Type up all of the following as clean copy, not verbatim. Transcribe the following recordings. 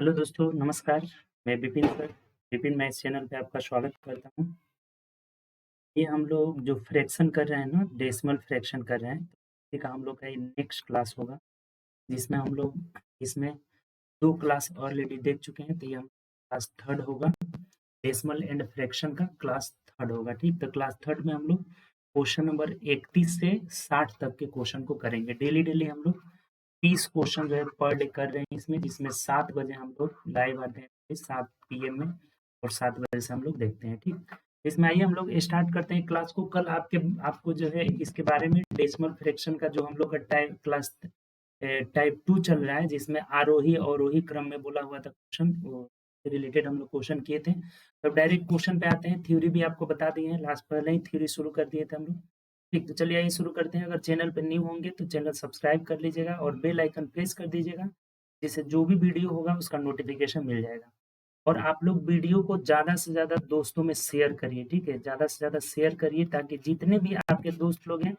Hello दोस्तों, नमस्कार। मैं विपिन सर, विपिन मैं इस चैनल पे आपका स्वागत करता हूँ। ये हम लोग जो फ्रैक्शन कर रहे हैं ना, डेसिमल फ्रैक्शन कर रहे हैं, इसी का हम लोग का ये नेक्स्ट क्लास होगा, जिसमें हम लोग इसमें 2 क्लास ऑलरेडी देख चुके हैं, तो ये हम क्लास थर्ड होगा। डेसिमल एंड फ्रैक्शन का क्लास थर्ड होगा, ठीक? तो क्लास थर्ड में हम लोग क्वेश्चन नंबर 31 से 60 तक के क्वेश्चन को करेंगे। डेली हम लोग 30 क्वेश्चन जो है पर डे कर रहे हैं इसमें, जिसमें 7 बजे हम लोग लाइव आते हैं 7 पीएम में, और 7 बजे से हम लोग देखते हैं, ठीक? इसमें आइए हम लोग स्टार्ट करते हैं क्लास को। कल आपको जो है इसके बारे में डेसिमल फ्रैक्शन का जो हम लोग का टाइप 2 चल रहा है, जिसमें आरोही अवरोही क्रम में बोला हुआ था क्वेश्चन, वो रिलेटेड हम लोग क्वेश्चन किए थे। तो डायरेक्ट क्वेश्चन पे आते हैं। थ्योरी भी आपको बता दी है, लास्ट पहले ही थ्योरी शुरू कर दिए थे हम लोग। ठीक, तो चलिए आइए शुरू करते हैं। अगर चैनल पर न्यू होंगे तो चैनल सब्सक्राइब कर लीजिएगा और बेल आइकन प्रेस कर दीजिएगा, जिससे जो भी वीडियो होगा उसका नोटिफिकेशन मिल जाएगा। और आप लोग वीडियो को ज़्यादा से ज़्यादा दोस्तों में शेयर करिए, ठीक है? ज़्यादा से ज़्यादा शेयर करिए, ताकि जितने भी आपके दोस्त लोग हैं,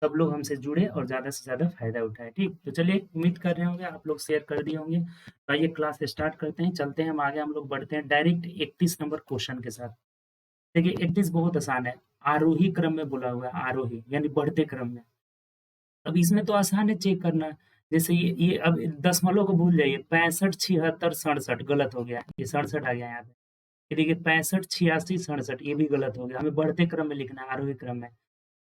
सब लोग हमसे जुड़े और ज़्यादा से ज़्यादा फ़ायदा उठाएँ, ठीक? तो चलिए, उम्मीद कर रहे होंगे आप लोग शेयर कर दिए होंगे। तो आइए क्लास स्टार्ट करते हैं, चलते हैं हम आगे, हम लोग बढ़ते हैं डायरेक्ट 31 नंबर क्वेश्चन के साथ। देखिए 31 बहुत आसान है, आरोही क्रम में बोला हुआ है, आरोही यानी बढ़ते क्रम में। अब इसमें तो आसान है चेक करना। जैसे ये अब दशमलव को भूल जाइए, 65, 76, 67 गलत हो गया, ये 67 आ गया यहाँ पे। ये देखिए 65, 86, 67 ये भी गलत हो गया। हमें बढ़ते क्रम में लिखना है, आरोही क्रम में।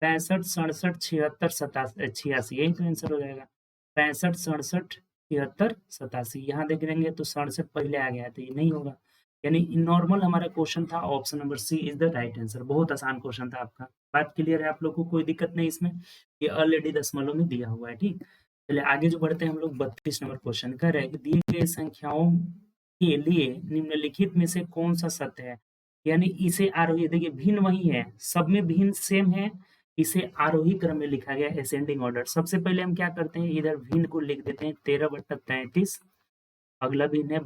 65, 67, 76, 87 यही तो आंसर हो जाएगा। 65, 67, 76, 87 यहाँ देख लेंगे तो 67 पहले आ गया है, तो ये नहीं होगा। यानी नॉर्मल हमारा क्वेश्चन था, option number C is the right answer. बहुत आसान क्वेश्चन था आपका। बात क्लियर है आप लोग को? कोई दिक्कत नहीं इसमें, ये ऑलरेडी दशमलव में दिया हुआ है, ठीक? चलिए आगे जो बढ़ते हैं हम लोग 32 नंबर क्वेश्चन कर रहे हैं कि दिए गए संख्याओं के लिए निम्नलिखित में से कौन सा सत्य है? यानी इसे आरोही, देखिए भिन्न वही है, सब में भिन्न सेम है, इसे आरोही क्रम में लिखा गया है, असेंडिंग ऑर्डर। सबसे पहले हम क्या करते हैं, इधर भिन्न को लिख देते हैं 13/33। अगला भिन्न है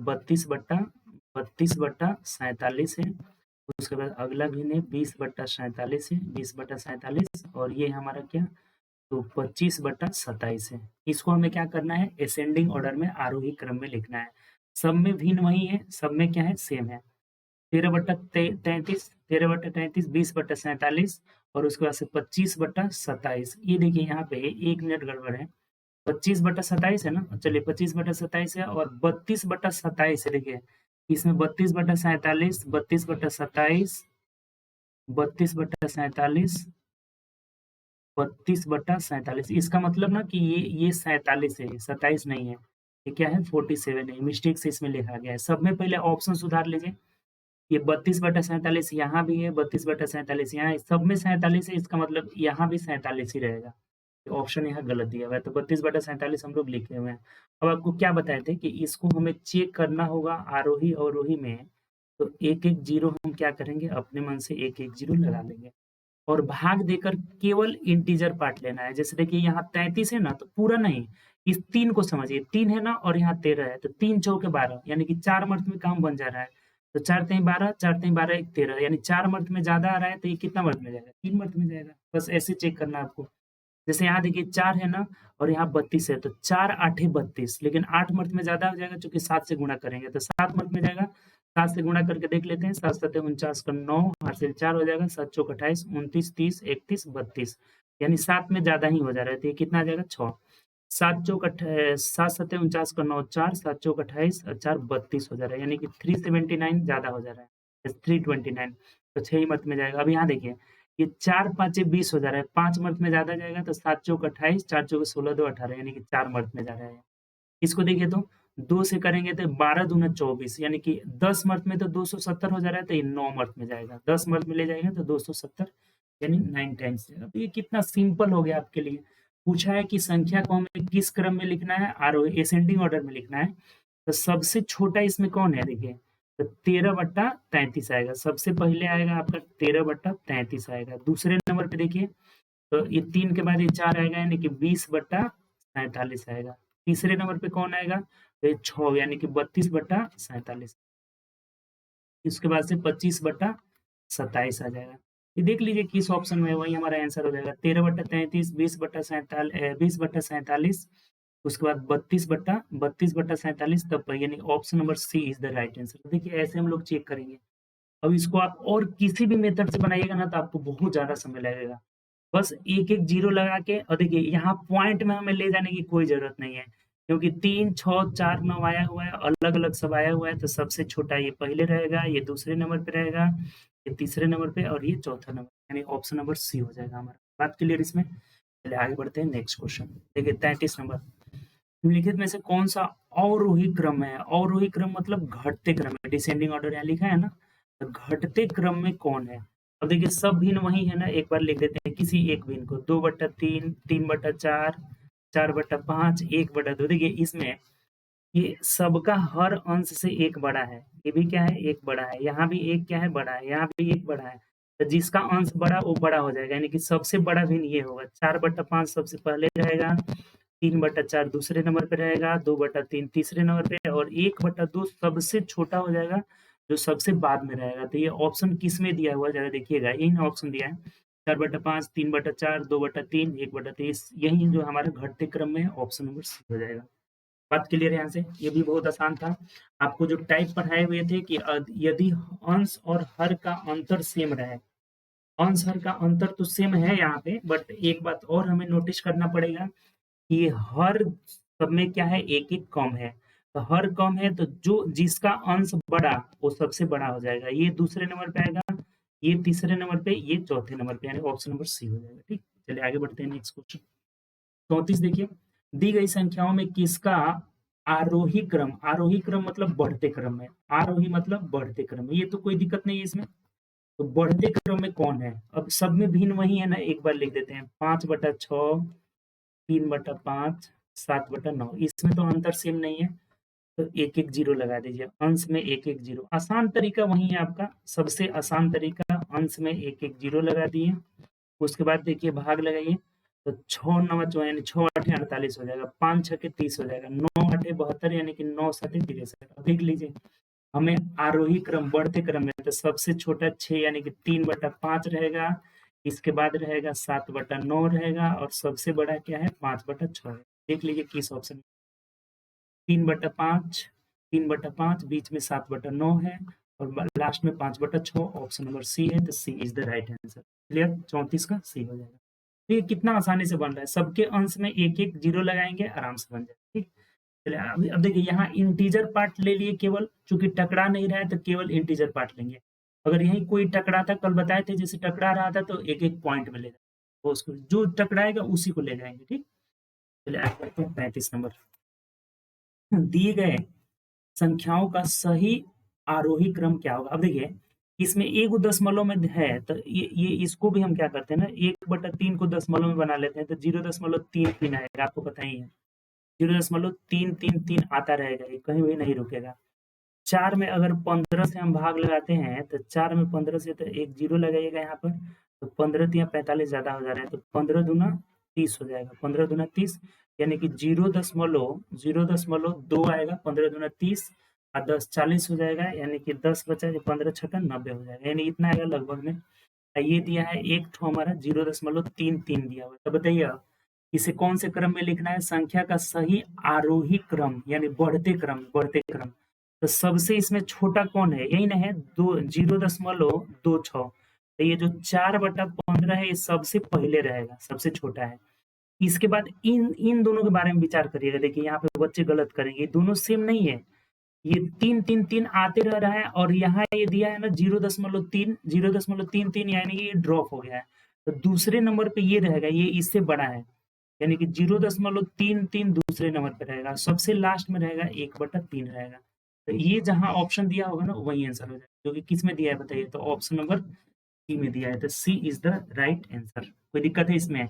32/47 है। उसके बाद अगला भिन्न है 20/47 है, 20/47, और ये हमारा क्या, तो 25/27 है। इसको हमें क्या करना है, असेंडिंग ऑर्डर में आरोही क्रम में लिखना है। सब में भिन्न वही है, सब में क्या है, सेम है। 13/33, 20/47, और उसके बाद से 25/27। ये देखिए यहाँ पे 1 मिनट गड़बड़ है, 25/27 है ना? चलिए 25/27 है, और 32/27 है। देखिए इसमें 32/47, 32/27, 32/47, 32/47, इसका मतलब ना कि ये 47 है, 27 नहीं है। ये क्या है, 47 है, मिस्टेक से इसमें लिखा गया है। सब में पहले ऑप्शन सुधार लीजिए। ये 32/47 यहाँ भी है, 32/47 यहाँ है, सब में 47 है, इसका मतलब यहाँ भी 47 ही रहेगा। ऑप्शन यहाँ गलत दिया हुआ है, तो 32/47 हम लोग लिखे हुए हैं। अब आपको क्या बताए थे कि इसको हमें चेक करना होगा आरोही अवरोही में, तो एक एक जीरो हम क्या करेंगे, अपने मन से एक एक जीरो लगा देंगे, और भाग देकर केवल इंटीजर पार्ट लेना है। जैसे देखिए यहाँ 33 है ना, तो पूरा नहीं, इस 3 को समझिए, 3 है ना और यहाँ 13 है, तो 3 चौके 12, यानी कि 4 मर्थ में काम बन जा रहा है। तो 4 तेई 12, 4 तेई 12, 1 13, यानी 4 मर्थ में ज्यादा आ रहा है, तो ये कितना मर्थ में जाएगा, 3 मर्थ में जाएगा। बस ऐसे चेक करना आपको। जैसे यहाँ देखिए 4 है ना, और यहाँ 32 है, तो 4 8 32, लेकिन 8 मर्थ में ज्यादा हो जाएगा, क्योंकि 7 से गुणा करेंगे, तो 7 मर्थ में जाएगा। 7 से गुणा करके देख लेते हैं, 7 7 49 का 9, 8 से 4 हो जाएगा, 7 चौक 28, 29, 30, 31, 32, यानी 7 में ज्यादा ही हो जा रहा है, तो ये कितना आ जाएगा, 6। 7 7 49 का 9 4, 7 चौक 28 और 4 32 हो जा रहा है, यानी कि 379 ज्यादा हो जा रहा है, 329, तो 6 ही मत में जाएगा। अब यहाँ देखिए ये 4 5 20 हो जा रहा है, 5 मर्थ में ज्यादा जाएगा, तो 7 चौक 28, 4 चौक 16, 2 18, यानी कि 4 मर्थ में जा रहा है। इसको देखिए तो 2 से करेंगे तो 12 दूना 24, यानी कि 10 मर्थ में तो 270 हो जा रहा है, तो ये 9 मर्थ में जाएगा। 10 मर्थ में ले जाएंगे तो 270, यानी 9 टाइम्स जाएगा। तो ये कितना सिंपल हो गया आपके लिए। पूछा है कि संख्या को हमें किस क्रम में लिखना है, आरोही असेंडिंग ऑर्डर में लिखना है। तो सबसे छोटा इसमें कौन है, देखिए, तो 13/33 आएगा। सबसे पहले आएगा आपका 13/33 आएगा। दूसरे नंबर पे देखिए, तो ये 3 के बाद ये 4 आएगा, यानी कि 20/47 आएगा। तीसरे नंबर पे कौन आएगा, तो ये 6, यानी कि 32/47। इसके बाद से 25/27 आ जाएगा। ये देख लीजिए किस ऑप्शन में है, वही हमारा आंसर हो जाएगा। 13/33, 20/47, उसके बाद 32/47 तब पर, यानी option number C is the right answer. देखिए ऐसे हम लोग चेक करेंगे। अब इसको आप और किसी भी मेथड से बनाइएगा ना तो आपको बहुत ज़्यादा समय लगेगा। बस एक-एक जीरो लगा के, और देखिए यहाँ पॉइंट में हमें ले जाने की कोई ज़रूरत नहीं है, क्योंकि 3, 6, 4, 9 आया हुआ है, अलग-अलग सब आया हुआ है, तो सबसे छोटा ये पहले रहेगा, ये दूसरे नंबर पे रहेगा, ये तीसरे नंबर पे और ये चौथा नंबर, यानी ऑप्शन नंबर सी हो जाएगा हमारा। बात क्लियर इसमें? चलिए आगे बढ़ते हैं नेक्स्ट क्वेश्चन। देखिए 33 नंबर, निम्नलिखित में से कौन सा अवरोही क्रम है? अवरोही क्रम मतलब घटते क्रम में, डिसेंडिंग ऑर्डर यहाँ लिखा है ना, तो घटते क्रम में कौन है? अब देखिए सब भिन्न वही है ना, एक बार लिख देते हैं किसी एक भिन्न को। 2/3, 3/4, 4/5, 1/2। देखिए इसमें ये सबका हर अंश से एक बड़ा है, ये भी क्या है, एक बड़ा है, यहाँ भी एक क्या है, बड़ा है, यहाँ भी एक बड़ा है, तो जिसका अंश बड़ा वो बड़ा हो जाएगा, यानी कि सबसे बड़ा भिन्न ये होगा। 4/5 सबसे पहले रहेगा, 3/4 दूसरे नंबर पे रहेगा, 2/3 तीसरे नंबर पे, और 1/2 सबसे छोटा हो जाएगा जो सबसे बाद में रहेगा। तो ये ऑप्शन किस में दिया हुआ है जरा देखिएगा, यही ऑप्शन दिया है 4/5, 3/4, 2/3, 1/3, यही जो हमारे घटते क्रम में ऑप्शन नंबर सी हो जाएगा। बात क्लियर है यहाँ से? ये भी बहुत आसान था। आपको जो टाइप पढ़ाए हुए थे कि यदि अंश और हर का अंतर सेम रहे, अंश हर का अंतर तो सेम है यहाँ पे, बट एक बात और हमें नोटिस करना पड़ेगा कि हर सब में क्या है, एक-एक कम है। तो हर कम है तो जो जिसका अंश बड़ा वो सबसे बड़ा हो जाएगा। ये दूसरे नंबर पे आएगा, ये तीसरे नंबर पे, ये चौथे नंबर पे, यानी ऑप्शन नंबर सी हो जाएगा। ठीक? चलिए आगे बढ़ते हैं नेक्स्ट क्वेश्चन। 34 देखिए, दी गई संख्याओं में किसका आरोही क्रम मतलब बढ़ते क्रम में, आरोही मतलब बढ़ते क्रम में, ये तो कोई दिक्कत नहीं है इसमें। तो बढ़ते क्रम में कौन है? अब सब में भिन्न वही है ना, एक बार लिख देते हैं 5/6, 3/5, 7/9, इसमें तो अंतर सेम नहीं है, तो एक-एक जीरो लगा दीजिए, अंश में एक-एक जीरो। आसान तरीका वही है आपका, सबसे आसान तरीका, अंश में एक-एक जीरो लगा दिए। उसके बाद देखिए भाग लगाइए, तो 6 9 जो यानी 6 8 48 हो जाएगा, 5 6 30 हो जाएगा, 9 8 72, यानी कि 9 7 63। अब देख लीजिए हमें आरोही क्रम बढ़ते क्रम में, तो सबसे छोटा 6 यानी कि 3/5 रहेगा, इसके बाद रहेगा 7/9 रहेगा, और सबसे बड़ा क्या है 5/6 है। देख लीजिए किस ऑप्शन में, 3/5, 3/5, बीच में 7/9 है, और लास्ट में 5/6, ऑप्शन नंबर सी है, तो C is the right answer. Clear? 34 का सी हो जाएगा। तो ये कितना आसानी से बन रहा है, सबके अंश में एक एक जीरो लगाएंगे, आराम से बन जाएगा। ठीक? चलिए अब देखिए यहाँ इंटीजर पार्ट ले लिए केवल, चूंकि टकरा नहीं रहा है तो केवल इंटीजर पार्ट लेंगे। अगर यही कोई टकराता, कल बताए थे जैसे टकरा रहा था, तो एक एक पॉइंट में ले जाएंगे, तो उसको जो टकराएगा उसी को ले जाएंगे। ठीक? चलिए आगे बढ़ते हैं 35 नंबर। दिए गए संख्याओं का सही आरोही क्रम क्या होगा? अब देखिए इसमें एक दशमलव में है, तो ये इसको भी हम क्या करते हैं ना, 1/3 को दशमलव में बना लेते हैं, तो 0.33 आएगा, आपको पता ही है। 0.333 आता रहेगा, ये कहीं भी नहीं रुकेगा। 4 में अगर 15 से हम भाग लगाते हैं, तो 4 में 15 से तो एक जीरो लगाइएगा यहाँ पर, तो 15 तिया 45 ज़्यादा हो जा रहा है, तो 15 दूना 30 हो जाएगा, 15 दूना 30, यानी कि 0.2 आएगा, 15 दूना 30, और 10 40 हो जाएगा, यानी कि 10 बचा, 15 छक्का 90 हो जाएगा, यानी इतना आएगा लगभग में। ये दिया है एक ठो हमारा 0.33 दिया हुआ है। तो बताइए इसे कौन से क्रम में लिखना है? संख्या का सही आरोही क्रम, यानी बढ़ते क्रम। तो सबसे इसमें छोटा कौन है? यही ना है, 0.26। तो ये जो 4/15 है, ये सबसे पहले रहेगा, सबसे छोटा है। इसके बाद इन इन दोनों के बारे में विचार करिएगा। देखिए यहाँ पे बच्चे गलत करेंगे, दोनों सेम नहीं है। ये 3 3 3 आते रह रहा है, और यहाँ ये दिया है ना 0.33, यानी कि ये ड्रॉप हो गया है। तो दूसरे नंबर पे ये रहेगा, ये इससे बड़ा है, यानी कि 0.33 दूसरे नंबर पे रहेगा, सबसे लास्ट में रहेगा 1/3 रहेगा। तो ये जहां ऑप्शन दिया होगा ना वही आंसर हो जाएगा, जो कि किस में दिया है बताइए, तो ऑप्शन नंबर सी में दिया है, तो C is the right answer. कोई दिक्कत है इसमें?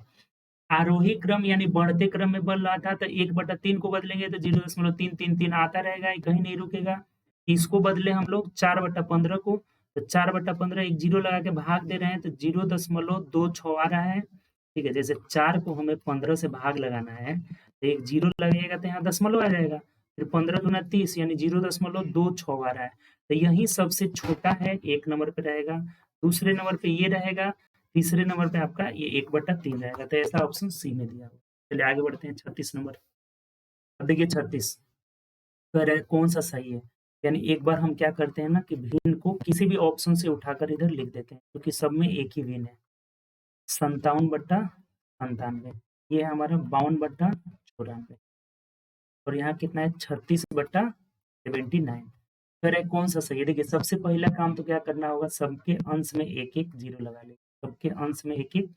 आरोही क्रम यानी बढ़ते क्रम में बन रहा था, तो 1/3 को बदलेंगे तो 0.333 आता रहेगा, ये कहीं नहीं रुकेगा। इसको बदले हम लोग 4/15 को, तो 4/15 एक जीरो लगा के भाग दे रहे हैं, तो 0.26 आ रहा है। ठीक है, जैसे 4 को हमें 15 से भाग लगाना है, तो एक जीरो लगेगा तो यहाँ दशमलव आ जाएगा, फिर 15 दूना 30, यानी 0.26 आ रहा है। तो यही सबसे छोटा है, एक नंबर पे रहेगा, दूसरे नंबर पे ये रहेगा, तीसरे नंबर पे आपका ये 1/3 रहेगा, तो ऐसा ऑप्शन सी में दिया हुआ है। चलिए आगे बढ़ते हैं 36 नंबर। अब देखिए 36 कह रहा है कौन सा सही है, यानी एक बार हम क्या करते हैं ना कि भिन्न को किसी भी ऑप्शन से उठाकर इधर लिख देते हैं क्योंकि सब में एक ही भिन्न है। 57/97 ये है हमारा 52/94 और यहाँ कितना है 36/79। फिर है कौन सा सही है, देखिए सबसे पहला काम तो क्या करना होगा, सबके अंश में एक एक जीरो लगा लेंगे, सबके अंश में एक एक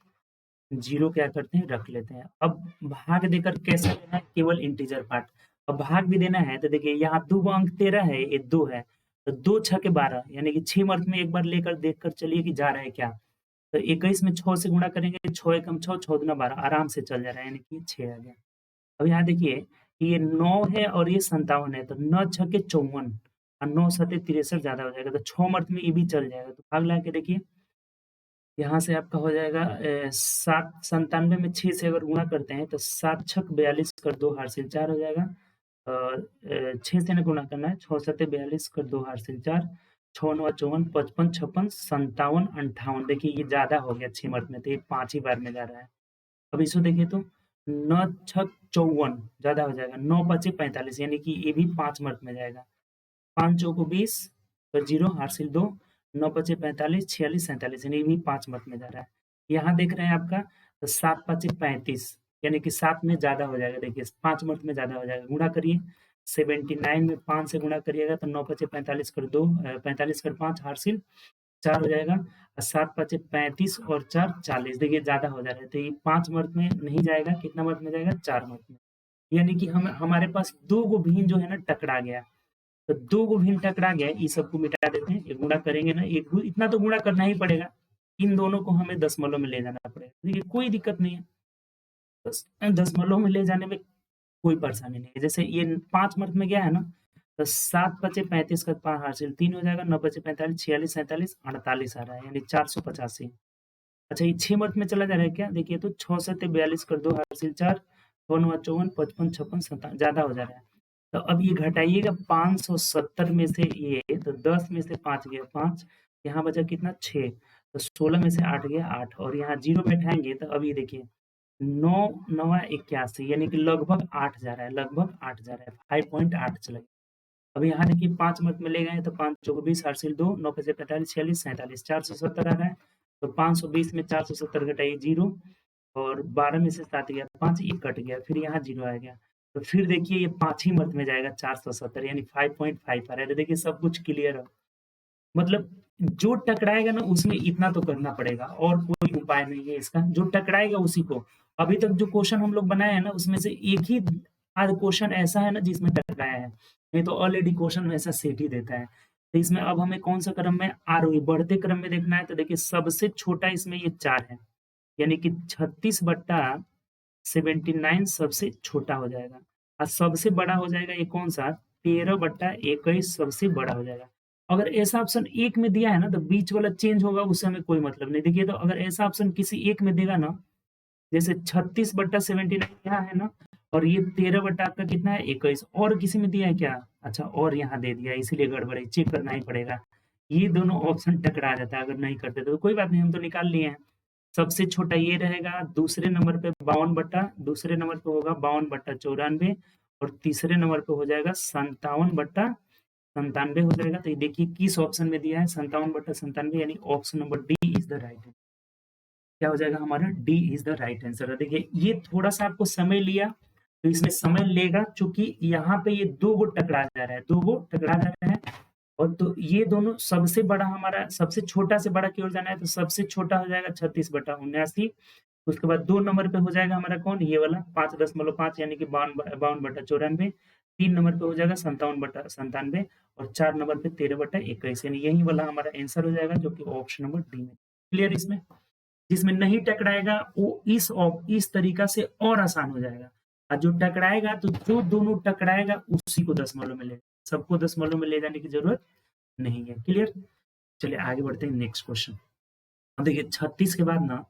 जीरो क्या करते हैं रख लेते हैं। अब भाग देकर कैसे देना है, केवल इंटीजर पार्ट। अब भाग भी देना है तो देखिए यहाँ 2 अंक 13 है, ये 2 है, तो 2 6 12 यानी कि 6 मर्द में एक बार लेकर देख कर चलिए कि जा रहा है क्या। तो 21 में 6 से गुणा करेंगे, 6 एकम 6, 6 दूना 12 आराम से चल जा रहा है, यानी कि 6 आ गया। अब यहाँ देखिए कि ये 9 है और ये 57 है, तो 9 छके 54 और 9 सते 63 ज्यादा हो जाएगा, तो 6 मर्द में ये भी चल जाएगा। तो भाग लगा के देखिए यहाँ से आपका हो जाएगा 97 में 6 से अगर गुणा करते हैं तो 7 छक 42 कर 2 हासिल 4 हो जाएगा और 6 से न गुणा करना है, 6 सते 42 कर 2 हासिल 4, 6 9 54 55 56 57 58। देखिए ये ज्यादा हो गया 6 मर्द में, तो ये 5 ही बार में जा रहा है। अब इसको देखिए तो 9 छक 54 ज्यादा हो जाएगा, 9 पचे 45 यानी कि ये भी 5 मर्द में जाएगा। 5 चौको 20 तो 0 हासिल 2, 9 पचे 45 46 47 यानी ये भी 5 मत में जा रहा है। यहाँ देख रहे हैं आपका तो 7 पचे 35 यानी कि 7 में ज्यादा हो जाएगा, देखिए 5 मत में ज्यादा हो जाएगा। गुणा करिए 79 में 5 से गुणा करिएगा तो 9 पचे 45 कर 2 45 कर 5 हासिल 4 हो जाएगा और 7 पचे 35 और 4 40। देखिए ज्यादा हो जा रहा है, तो ये 5 मत में नहीं जाएगा, कितना मत में जाएगा 4 मत में। यानी कि हम हमारे पास 2 गो भिन्न जो है ना टकरा गया, तो 2 गो भिन्न टकरा गया, इस सबको मिटा देते हैं, ये गुणा करेंगे ना, एक इतना तो गुणा करना ही पड़ेगा, इन दोनों को हमें दशमलव में ले जाना पड़ेगा। देखिए कोई दिक्कत नहीं है, बस दशमलव में ले जाने में कोई परेशानी नहीं है। जैसे ये 5 मर्द में गया है ना, तो 7 पचे 35 का 5 हासिल 3 हो जाएगा, 9 पचे 45 46 47 48 आ रहा है, यानी 485। अच्छा ये 6 मर्द में चला जा रहा है क्या, देखिए तो 6 सते 42 कर 2 हासिल 4, 6 9 54 55 56 57 ज्यादा हो जा रहा है। तो अब ये घटाइएगा 570 में से ये, तो 10 में से 5 गया 5, यहाँ बचा कितना 6, तो 16 में से 8 गया 8 और यहाँ 0 बैठाएंगे तो अब ये देखिए 9 9 81 यानी कि लगभग 8 जा रहा है, लगभग 8 जा रहा है, 5.8 चला गया। अब यहाँ देखिए 5 मत में ले गए तो 5 चौको 20 हासिल 2, 9 पचे 45 46 47 470 आ रहा है, तो 520 में 470 घटाइए 0 और 12 में से 7 गया 5, ये कट गया, फिर यहाँ 0 आ गया। तो फिर देखिए ये 5 ही मत में जाएगा 470 यानी 5.5 आ रहा है। तो देखिए सब कुछ क्लियर है, मतलब जो टकराएगा ना उसमें इतना तो करना पड़ेगा और कोई उपाय नहीं है इसका, जो टकराएगा उसी को। अभी तक जो क्वेश्चन हम लोग बनाए हैं ना उसमें से एक ही आध क्वेश्चन ऐसा है ना जिसमें टकराया है, नहीं तो ऑलरेडी क्वेश्चन ऐसा सेट ही देता है। तो इसमें अब हमें कौन सा क्रम में आरोही बढ़ते क्रम में देखना है, तो देखिए सबसे छोटा इसमें ये 4 है, यानी कि 36/79 सबसे छोटा हो जाएगा और सबसे बड़ा हो जाएगा ये कौन सा 13/21 सबसे बड़ा हो जाएगा। अगर ऐसा ऑप्शन एक में दिया है ना तो बीच वाला चेंज होगा, उससे हमें कोई मतलब नहीं। देखिए तो अगर ऐसा ऑप्शन किसी एक में देगा ना, जैसे 36/79 यहाँ है ना और ये 13 बट्टा आपका कितना है 21, और किसी में दिया है क्या, अच्छा और यहाँ दे दिया इसीलिए गड़बड़ है, चेक करना ही पड़ेगा। ये दोनों ऑप्शन टकरा जाता है, अगर नहीं करते तो कोई बात नहीं, हम तो निकाल लिए हैं। सबसे छोटा ये रहेगा, दूसरे नंबर पे 52 दूसरे नंबर पे होगा 52/94 और तीसरे नंबर पे हो जाएगा 57/97 हो जाएगा। तो ये देखिए किस ऑप्शन में दिया है 57/97 यानी option number D is the right answer. क्या हो जाएगा हमारा, D is the right answer. देखिए ये थोड़ा सा आपको समय लिया, तो इसमें समय लेगा क्योंकि यहाँ पे ये 2 गो टकरा जा रहा है, 2 गो टकरा जा रहा है और तो ये दोनों सबसे बड़ा हमारा सबसे छोटा से बड़ा की ओर जाना है, तो सबसे छोटा हो जाएगा 36/79। उसके बाद 2 नंबर पे हो जाएगा हमारा कौन, ये वाला 5.5 यानी कि 52/94। 3 नंबर पे हो जाएगा 57/97 और 4 नंबर पे 13/21 यानी यही वाला हमारा आंसर हो जाएगा, जो कि ऑप्शन नंबर डी में। क्लियर इसमें, जिसमें नहीं टकराएगा वो इस तरीका से और आसान हो जाएगा, और जो टकराएगा तो जो दोनों टकराएगा उसी को दशमलव में ले, सबको दशमलव में ले जाने की जरूरत नहीं है। क्लियर, चलिए आगे बढ़ते हैं नेक्स्ट क्वेश्चन। अब देखिए 36 के बाद ना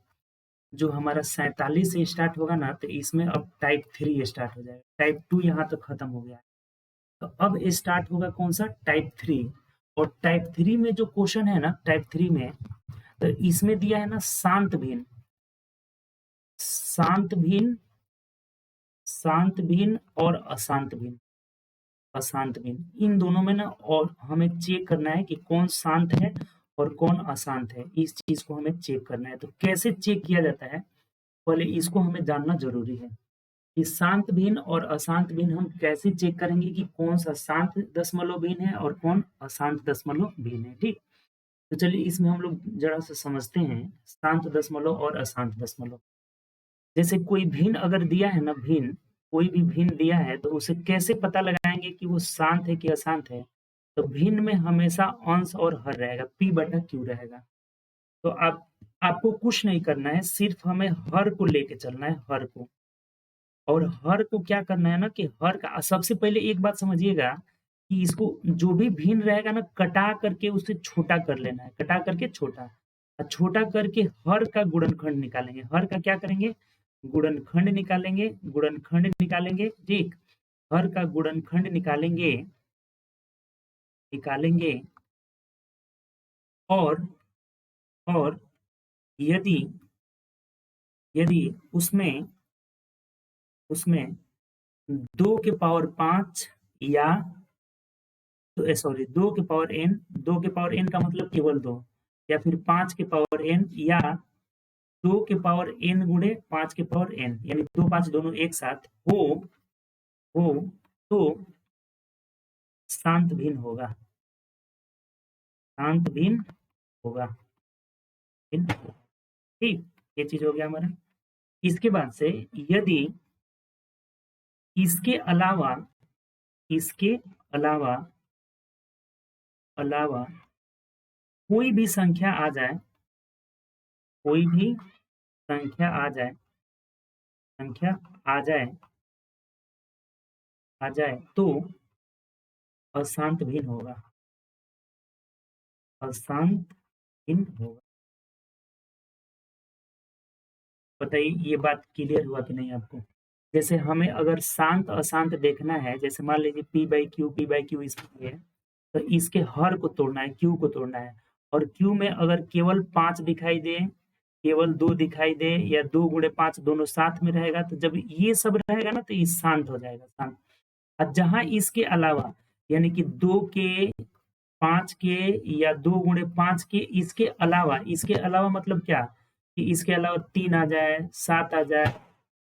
जो हमारा 47 से स्टार्ट होगा ना, तो इसमें अब टाइप 3 स्टार्ट हो जाएगा, टाइप 2 यहाँ तक खत्म हो गया, तो अब स्टार्ट होगा कौन सा टाइप 3। और टाइप 3 में जो क्वेश्चन है ना, टाइप 3 में तो इसमें दिया है ना शांत भिन्न, शांत भिन्न शांत भिन्न और अशांत भिन्न, अशांत भिन्न, इन दोनों में ना और हमें चेक करना है कि कौन शांत है और कौन अशांत है, इस चीज को हमें चेक करना है। तो कैसे चेक किया जाता है, पहले इसको हमें जानना जरूरी है कि शांत भिन्न और अशांत भिन्न हम कैसे चेक करेंगे कि कौन सा शांत दशमलव भिन्न है और कौन अशांत दशमलव भिन्न है। ठीक, तो चलिए इसमें हम लोग जरा सा समझते हैं शांत दशमलव और अशांत दशमलव। जैसे कोई भिन्न अगर दिया है ना, भिन्न कोई भी भिन्न दिया है तो उसे कैसे पता लगाएंगे कि वो शांत है कि अशांत है। तो भिन्न में हमेशा अंश और हर रहेगा, p बटा q रहेगा। तो आपको कुछ नहीं करना है, सिर्फ हमें हर को लेके चलना है, हर को। और हर को क्या करना है ना कि हर का सबसे पहले एक बात समझिएगा कि इसको जो भी भिन्न रहेगा ना, कटा करके उसे छोटा कर लेना है, कटा करके छोटा, और छोटा करके हर का गुणनखंड निकालेंगे। हर का क्या करेंगे, गुणनखंड निकालेंगे, गुणनखंड निकालेंगे। ठीक, हर का गुणनखंड निकालेंगे, निकालेंगे। और यदि यदि उसमें 2 के पावर 5 या तो सॉरी 2 के पावर n, 2 के पावर n का मतलब केवल 2, या फिर 5 के पावर n, या 2 के पावर n गुणे 5 के पावर n, यानी 2 5 दोनों एक साथ हो तो शांत भिन्न होगा, शांत भिन्न होगा। ठीक, ये चीज हो गया हमारा। इसके बाद से यदि इसके अलावा कोई भी संख्या आ जाए, कोई भी संख्या आ जाए तो अशांत भिन्न होगा, अशांत भिन्न होगा। बताइए ये बात क्लियर हुआ कि नहीं आपको। जैसे हमें अगर शांत अशांत देखना है, जैसे मान लीजिए p बाई क्यू इसमें है, तो इसके हर को तोड़ना है, q को तोड़ना है। और q में अगर केवल 5 दिखाई दे, केवल 2 दिखाई दे, या 2 गुणे 5 दोनों साथ में रहेगा, तो जब ये सब रहेगा ना तो ये शांत हो जाएगा, शांत। और जहां इसके अलावा यानी कि 2 के 5 के या 2 गुणे 5 के इसके अलावा मतलब क्या कि इसके अलावा 3 आ जाए, 7 आ जाए,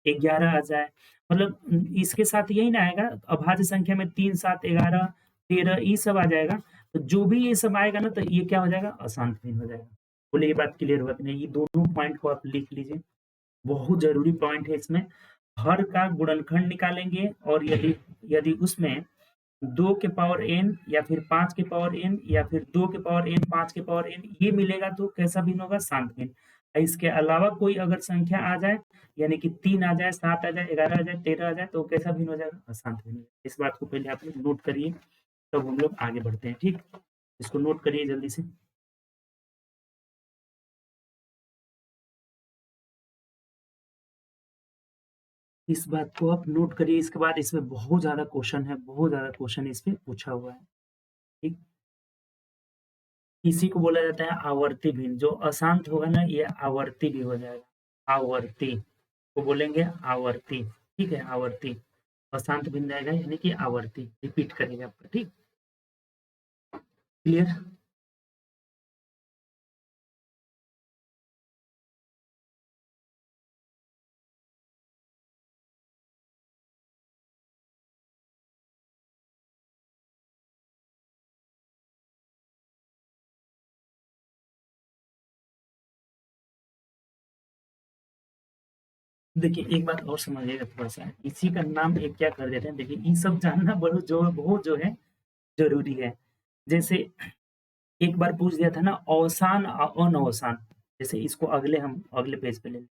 11 आ जाए, मतलब इसके साथ यही ना आएगा अभाज्य संख्या में 3 7 11 13 ये सब आ जाएगा। तो जो भी ये सब आएगा ना तो ये क्या हो जाएगा, अशांत भिन्न हो जाएगा। बोले ये बात क्लियर हुआ कि नहीं। ये दोनों पॉइंट को आप लिख लीजिए, बहुत जरूरी पॉइंट है इसमें। हर का गुणनखंड निकालेंगे और यदि उसमें 2 के पावर n या फिर 5 के पावर n या फिर 2 के पावर n 5 के पावर n ये मिलेगा तो कैसा भिन्न होगा, शांत भिन्न। इसके अलावा कोई अगर संख्या आ जाए यानी कि 3 आ जाए, 7 आ जाए, 11 आ जाए, 13 आ जाए तो कैसा भिन्न हो जाएगा, अशांत भिन्न। इस बात को पहले आप लोग नोट करिए, तब हम लोग आगे बढ़ते हैं। ठीक, इसको नोट करिए जल्दी से। इस बात को आप नोट करिए। इसके बाद इसमें बहुत ज्यादा क्वेश्चन है, बहुत ज्यादा क्वेश्चन इस पे पूछा हुआ है। ठीक, इसी को बोला जाता है आवर्ती भिन्न। जो अशांत होगा ना ये आवर्ती भी हो जाएगा, आवर्ती को बोलेंगे आवर्ती। ठीक है, आवर्ती। अशांत भिन्न रहेगा यानी कि आवर्ती, रिपीट करेगा आपका। ठीक, क्लियर। देखिए एक बात और समझिएगा थोड़ा सा, इसी का नाम एक क्या कर देते हैं। देखिए ये सब जानना बहुत जो है जरूरी है। जैसे एक बार पूछ दिया था ना अवसान अनअवसान, जैसे इसको हम अगले पेज पे ले लें।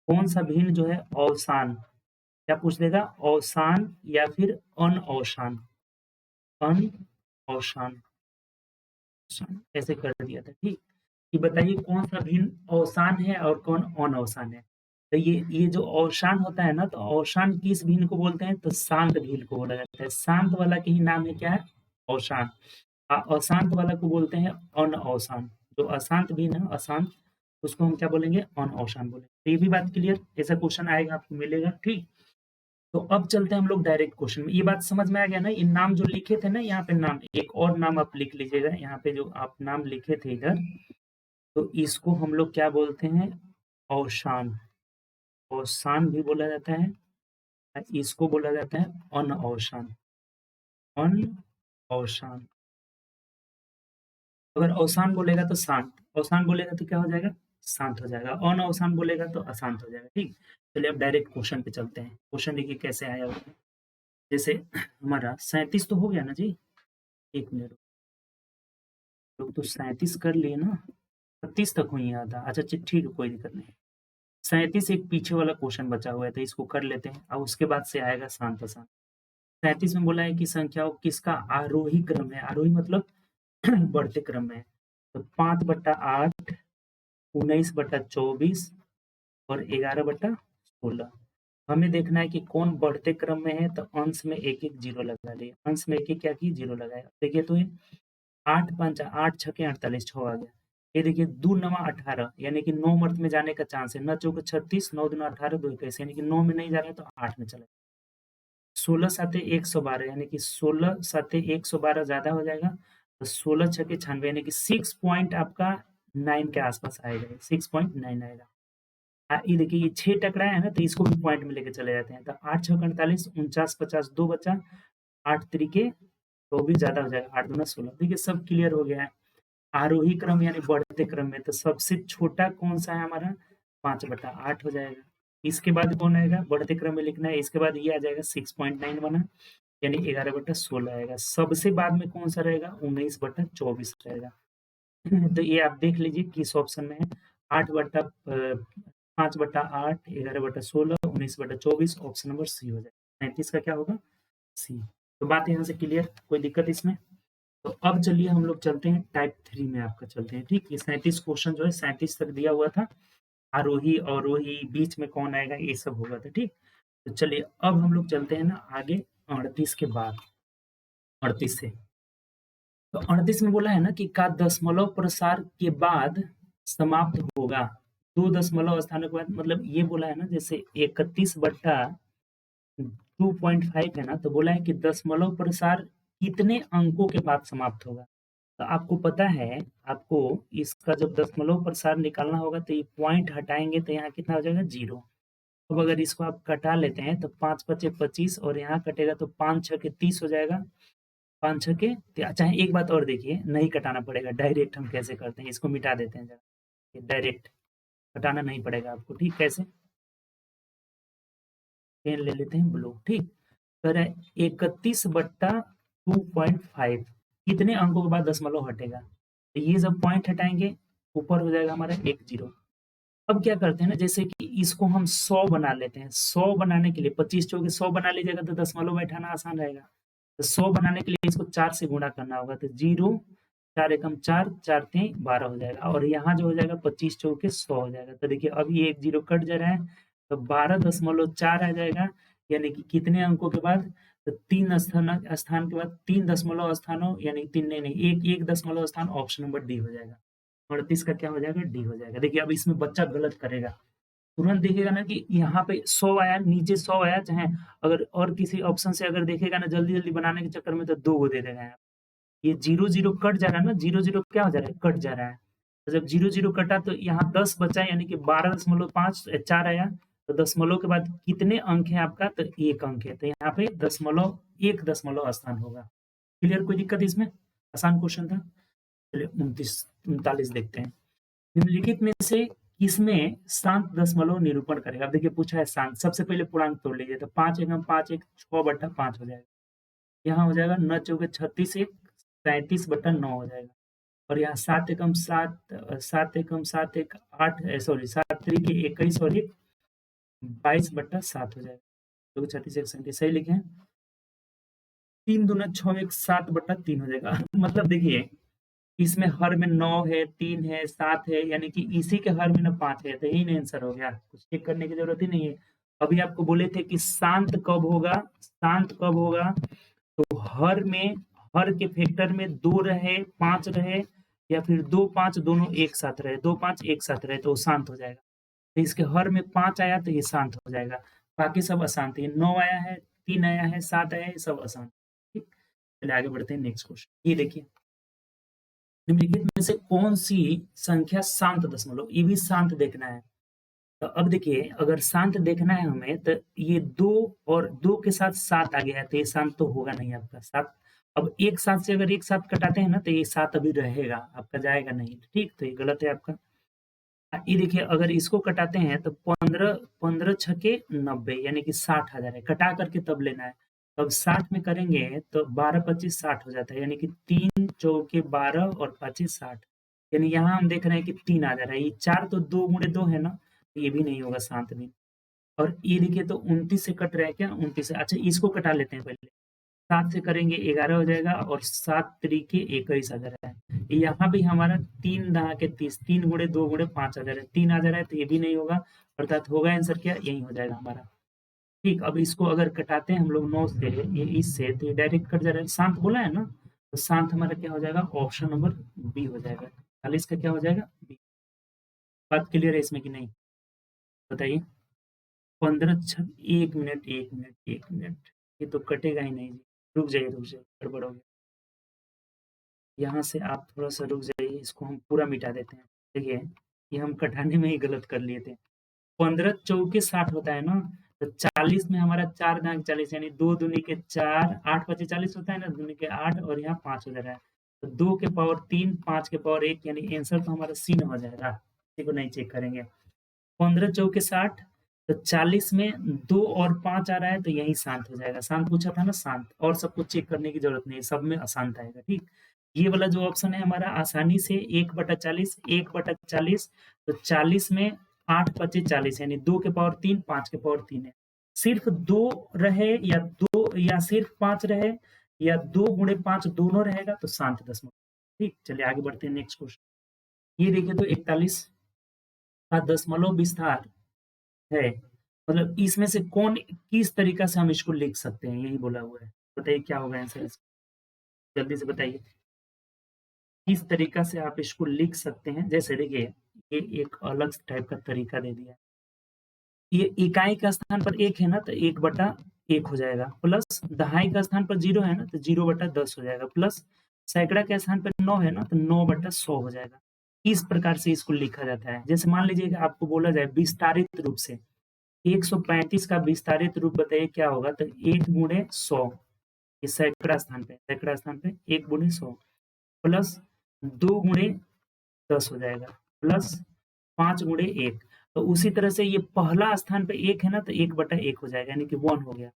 कौन सा भिन्न जो है अवसान, क्या पूछ देगा, अवसान या फिर अनअवसान, अनअवसान ऐसे कर दिया था। ठीक, कि बताइए कौन सा भिन्न अवसान है और कौन अनअवसान है। तो ये जो अवसान होता है ना, तो अवसान किस भिन्न को बोलते हैं, तो शांत भिन्न को बोला जाता है। शांत वाला के ही नाम है क्या है, अवसान। अशांत वाला को बोलते हैं अनअवसान। जो अशांत भिन्न है, अशांत, उसको हम क्या बोलेंगे, अनअवसान बोलेंगे। तो ये भी बात क्लियर, ऐसा क्वेश्चन आएगा आपको मिलेगा। ठीक, तो अब चलते हैं हम लोग डायरेक्ट क्वेश्चन में। ये बात समझ में आ गया ना? इन नाम जो लिखे थे ना, यहाँ पे नाम, एक और नाम आप लिख लीजिएगा यहाँ पे, जो आप नाम लिखे थे इधर, तो इसको हम लोग क्या बोलते हैं? अवसान। अवसान भी बोला जाता है, इसको बोला जाता है अनअवसान। अनअवसान। अगर अवसान बोलेगा तो शांत, अवसान बोलेगा तो क्या हो जाएगा? शांत हो जाएगा। अनअवसान बोलेगा तो अशांत हो जाएगा। ठीक, चलिए अब डायरेक्ट क्वेश्चन पे चलते हैं। क्वेश्चन देखिए कैसे आया हुआ है। जैसे हमारा 37 तो हो गया ना जी, एक मिनट, लोग तो 37 कर लिए ना, 36 तक हुई आता। अच्छा ठीक है, कोई दिक्कत नहीं। 37 एक पीछे वाला क्वेश्चन बचा हुआ है, तो इसको कर लेते हैं। अब उसके बाद से आएगा शांत अशांत। 37 में बोला है कि संख्याओं किसका आरोही क्रम है? आरोही मतलब बढ़ते क्रम में है। तो 5/8, 19/24 और 11/16। हमें देखना है कि कौन बढ़ते क्रम में है, तो अंश में एक एक जीरो लगा लिए। अंश में एक एक क्या की जीरो लगाया। देखिए तो ये 8 5 8 6 48 6 आ गया। ये देखिए 2 9 18, यानी कि 9 अर्थ में जाने का चांस है। 9 चौके 36, 9 दूना 18, 2 21, यानी कि 9 में नहीं जा रहा है तो 8 में चला। 16 साते 112, यानी कि 16 साते 112 ज्यादा हो जाएगा, तो 16 छके 96, यानी कि 6 पॉइंट आपका 9 के आसपास आएगा, 6.9 आएगा। ये देखिए ये 6 टकराया है ना, तो इसको भी पॉइंट में लेके चले जाते हैं। तो 8 6 48, 49 50, 2 बचा, 8 तरीके तो भी ज्यादा हो जाएगा, 8 दूना 16। देखिए सब क्लियर हो गया है। आरोही क्रम यानी बढ़ते क्रम में, तो सबसे छोटा कौन सा है हमारा? 5/8 हो जाएगा। इसके बाद कौन आएगा? बढ़ते क्रम में लिखना है। इसके बाद ये आ जाएगा 6.9 बना, यानी 11/16 आएगा। सबसे बाद में कौन सा रहेगा? 19/24 रहेगा। तो ये आप देख लीजिए किस ऑप्शन में है। 5/8, 11/16, 19/24, ऑप्शन नंबर सी हो जाएगा। 37 का क्या होगा? सी। तो बात यहाँ से क्लियर, कोई दिक्कत इसमें? तो अब चलिए हम लोग चलते हैं टाइप 3 में, आपका चलते हैं। ठीक, ये 37 क्वेश्चन जो है 37 तक दिया हुआ था। आरोही अवरोही बीच में कौन आएगा, ये सब होगा। तो ठीक, तो चलिए अब हम लोग चलते हैं ना आगे 38 के बाद, 38 से। तो 38 में बोला है ना कि का दशमलव प्रसार के बाद समाप्त होगा। 2 दशमलव स्थानों के बाद, मतलब ये बोला है ना, जैसे 31/2.5 है ना, तो बोला है कि दशमलव प्रसार कितने अंकों के बाद समाप्त होगा। तो आपको पता है, आपको इसका जब दशमलव प्रसार निकालना होगा तो ये पॉइंट हटाएंगे तो यहाँ कितना हो जाएगा? 0। अब अगर इसको आप कटा लेते हैं तो 5 5 25 और यहाँ कटेगा तो 5 6 के 30 हो जाएगा। 5 6 के, अच्छा एक बात और देखिए, नहीं कटाना पड़ेगा, डायरेक्ट हम कैसे करते हैं, इसको मिटा देते हैं जरा, डायरेक्ट कटाना नहीं पड़ेगा आपको। ठीक, कैसे? पेन ले लेते हैं ब्लू। ठीक, कह रहा है 31/2.5 कितने अंकों के बाद दशमलव हटेगा। तो ये सब पॉइंट हटाएंगे, ऊपर हो जाएगा हमारा 1 0। अब क्या करते हैं ना, जैसे कि इसको हम 100 बना लेते हैं। 100 बनाने के लिए 25 चौके 100 बना लीजिएगा तो दशमलव बैठाना आसान रहेगा। तो 100 बनाने के लिए इसको 4 से गुणा करना होगा, तो 0 4 एकम 4, 4 3 12 हो जाएगा। और यहाँ जो हो जाएगा 25 चौके 100 हो जाएगा। तो देखिए अब ये 1 0 कट जा रहा है, तो 12.4 आ जाएगा, यानी कि कितने अंकों के बाद? तो 3 स्थान के बाद 3 दशमलव स्थानों, यानी 3 नहीं, एक दशमलव स्थान, ऑप्शन नंबर डी हो जाएगा। 38 का क्या हो जाएगा? डी हो जाएगा। देखिए अब इसमें बच्चा गलत करेगा, तुरंत देखेगा ना कि यहाँ पे 100 आया, नीचे 100 आया, चाहे अगर और किसी ऑप्शन से अगर देखेगा ना, जल्दी जल्दी बनाने के चक्कर में तो 2 को दे देगा यहाँ। ये 0 0 कट जा रहा है ना, 0 0 क्या हो जा रहा है? कट जा रहा है। तो जब 0 0 कटा तो यहाँ 10 बचा, यानी कि 12.5 आया। तो दशमलव के बाद कितने अंक है आपका? तो 1 अंक है, तो यहाँ पे 1 दशमलव स्थान होगा। क्लियर, कोई दिक्कत इसमें? आसान क्वेश्चन था। चलिए 39 देखते हैं। निम्नलिखित में से किसमें शांत दशमलव निरूपण करेगा? अब देखिए पूछा है शांत, सबसे पहले पूर्णांक तोड़ लीजिए, तो 5 एकम 5 1 6/5 हो जाएगा। यहाँ हो जाएगा 9 चौके 36 1 37/9 हो जाएगा। और यहाँ 7 एकम 7 7 एकम 7 1 8 सॉरी 7 तरीके 21 और 1 22/7 हो जाएगा। तो 36 1 37 सही लिखे हैं। 3 दूना 6 1 7/3 हो जाएगा। मतलब देखिए इसमें हर में 9 है, 3 है, 7 है, यानी कि इसी के हर में ना 5 है, तो यही ना आंसर हो गया। कुछ चेक करने की जरूरत ही नहीं है। अभी आपको बोले थे कि शांत कब होगा, शांत कब होगा, तो हर के फैक्टर में 2 रहे, 5 रहे, या फिर 2 5 दोनों एक साथ रहे, 2 5 एक साथ रहे, तो वो शांत हो जाएगा। तो इसके हर में 5 आया तो ये शांत हो जाएगा। बाकी सब अशांत है। 9 आया है, 3 आया है, 7 आया है, ये सब अशांत। ठीक, चलिए आगे बढ़ते हैं नेक्स्ट क्वेश्चन। ये देखिए, निम्नलिखित में से कौन सी संख्या शांत दशमलव, ये भी शांत देखना है। तो अब देखिए, अगर शांत देखना है हमें तो ये 2 और 2 के साथ 7 आ गया है, तो ये शांत तो होगा नहीं आपका 7। अब एक साथ से अगर एक साथ कटाते हैं ना तो ये 7 अभी रहेगा, आपका जाएगा नहीं। ठीक, तो ये गलत है आपका। ये देखिए, अगर इसको कटाते हैं तो 15 15 छके 90 यानी कि 60 आ जा रहा है। कटा करके तब लेना है। अब 60 में करेंगे तो 12 25 60 हो जाता है, यानी कि 3 चौके 12 और 25 60। यानी यहाँ हम देख रहे हैं कि 3 आ जा रहा है। ये 4 तो 2 गुणे 2 है ना, तो ये भी नहीं होगा शांत भी। और ये देखिए, तो 29 से कट रहा है क्या, 29 से। अच्छा, इसको कटा लेते हैं पहले। 7 से करेंगे 11 हो जाएगा, और 7 तरीके 21 आ जा रहा है। यहाँ भी हमारा 3 दहा के 30, 3 गुणे 2 गुणे 5 आ जा रहा है, 3 आ जा रहा है, तो ये भी नहीं होगा। अर्थात होगा आंसर क्या, यही हो जाएगा हमारा। ठीक, अब इसको अगर कटाते हैं हम लोग 9 से, ये इससे, तो ये डायरेक्ट कट जा रहा है। शांत बोला है ना, तो शांत हमारा क्या हो जाएगा, ऑप्शन नंबर बी हो जाएगा। 40 का क्या हो जाएगा, बी। बात क्लियर है इसमें कि नहीं, बताइए। 15 एक मिनट, एक मिनट, एक मिनट, ये तो कटेगा ही नहीं जी। रुक जाइए, रुक जाइए, गड़बड़ हो गया। यहाँ से आप थोड़ा सा रुक जाइए, इसको हम पूरा मिटा देते हैं। देखिए, ये हम कटाने में ही गलत कर लिए थे। 15 चौके 60 होता है ना, तो 40 में हमारा 4 दांग 40, यानी 2 दूनी के 4, 8 पचे 40 होता है ना, दूनी के 8, और यहाँ 5 हो जा रहा है। तो 2 के पावर 3, 5 के पावर 1, यानी आंसर तो हमारा सी हो जाएगा। इसी को नहीं चेक करेंगे। 15 चौके 60, तो 40 में 2 और 5 आ रहा है, तो यही शांत हो जाएगा। शांत पूछा था ना, शांत, और सब कुछ चेक करने की जरूरत नहीं है, सब में अशांत आएगा। ठीक, ये वाला जो ऑप्शन है हमारा आसानी से 1/40, 1/40, तो 40 में 8 पचे 40, यानी 2 के पावर 3, 5 के पावर 3 है। सिर्फ 2 रहे या 2, या सिर्फ 5 रहे, या 2 गुणे 5 दोनों रहेगा, तो शांत दशमलव। ठीक, चलिए आगे बढ़ते हैं नेक्स्ट क्वेश्चन। ये देखिए, तो 41 का दशमलव विस्तार है, मतलब इसमें से कौन, किस तरीका से हम इसको लिख सकते हैं, यही बोला हुआ है। बताइए क्या होगा आंसर इसका, जल्दी से बताइए। किस तरीका से आप इसको लिख सकते हैं। जैसे देखिए, ये एक अलग टाइप का तरीका दे दिया है। ये इकाई का स्थान पर 1 है ना, तो 1/1 हो जाएगा, प्लस दहाई का स्थान पर 0 है ना, तो 0/10 हो जाएगा, प्लस सैकड़ा के स्थान पर 9 है ना, तो 9/100 हो जाएगा। इस प्रकार से इसको लिखा जाता है। जैसे मान लीजिए कि आपको बोला जाए विस्तारित रूप से 135 का विस्तारित रूप बताइए क्या होगा, तो 1 गुणे 100, ये सैकड़ा स्थान पे 1 गुणे 100, प्लस 2 गुणे 10 हो जाएगा, प्लस 5 गुणे 1। तो उसी तरह से ये पहला स्थान पे 1 है ना, तो 1/1 हो जाएगा, यानी कि 1 हो गया।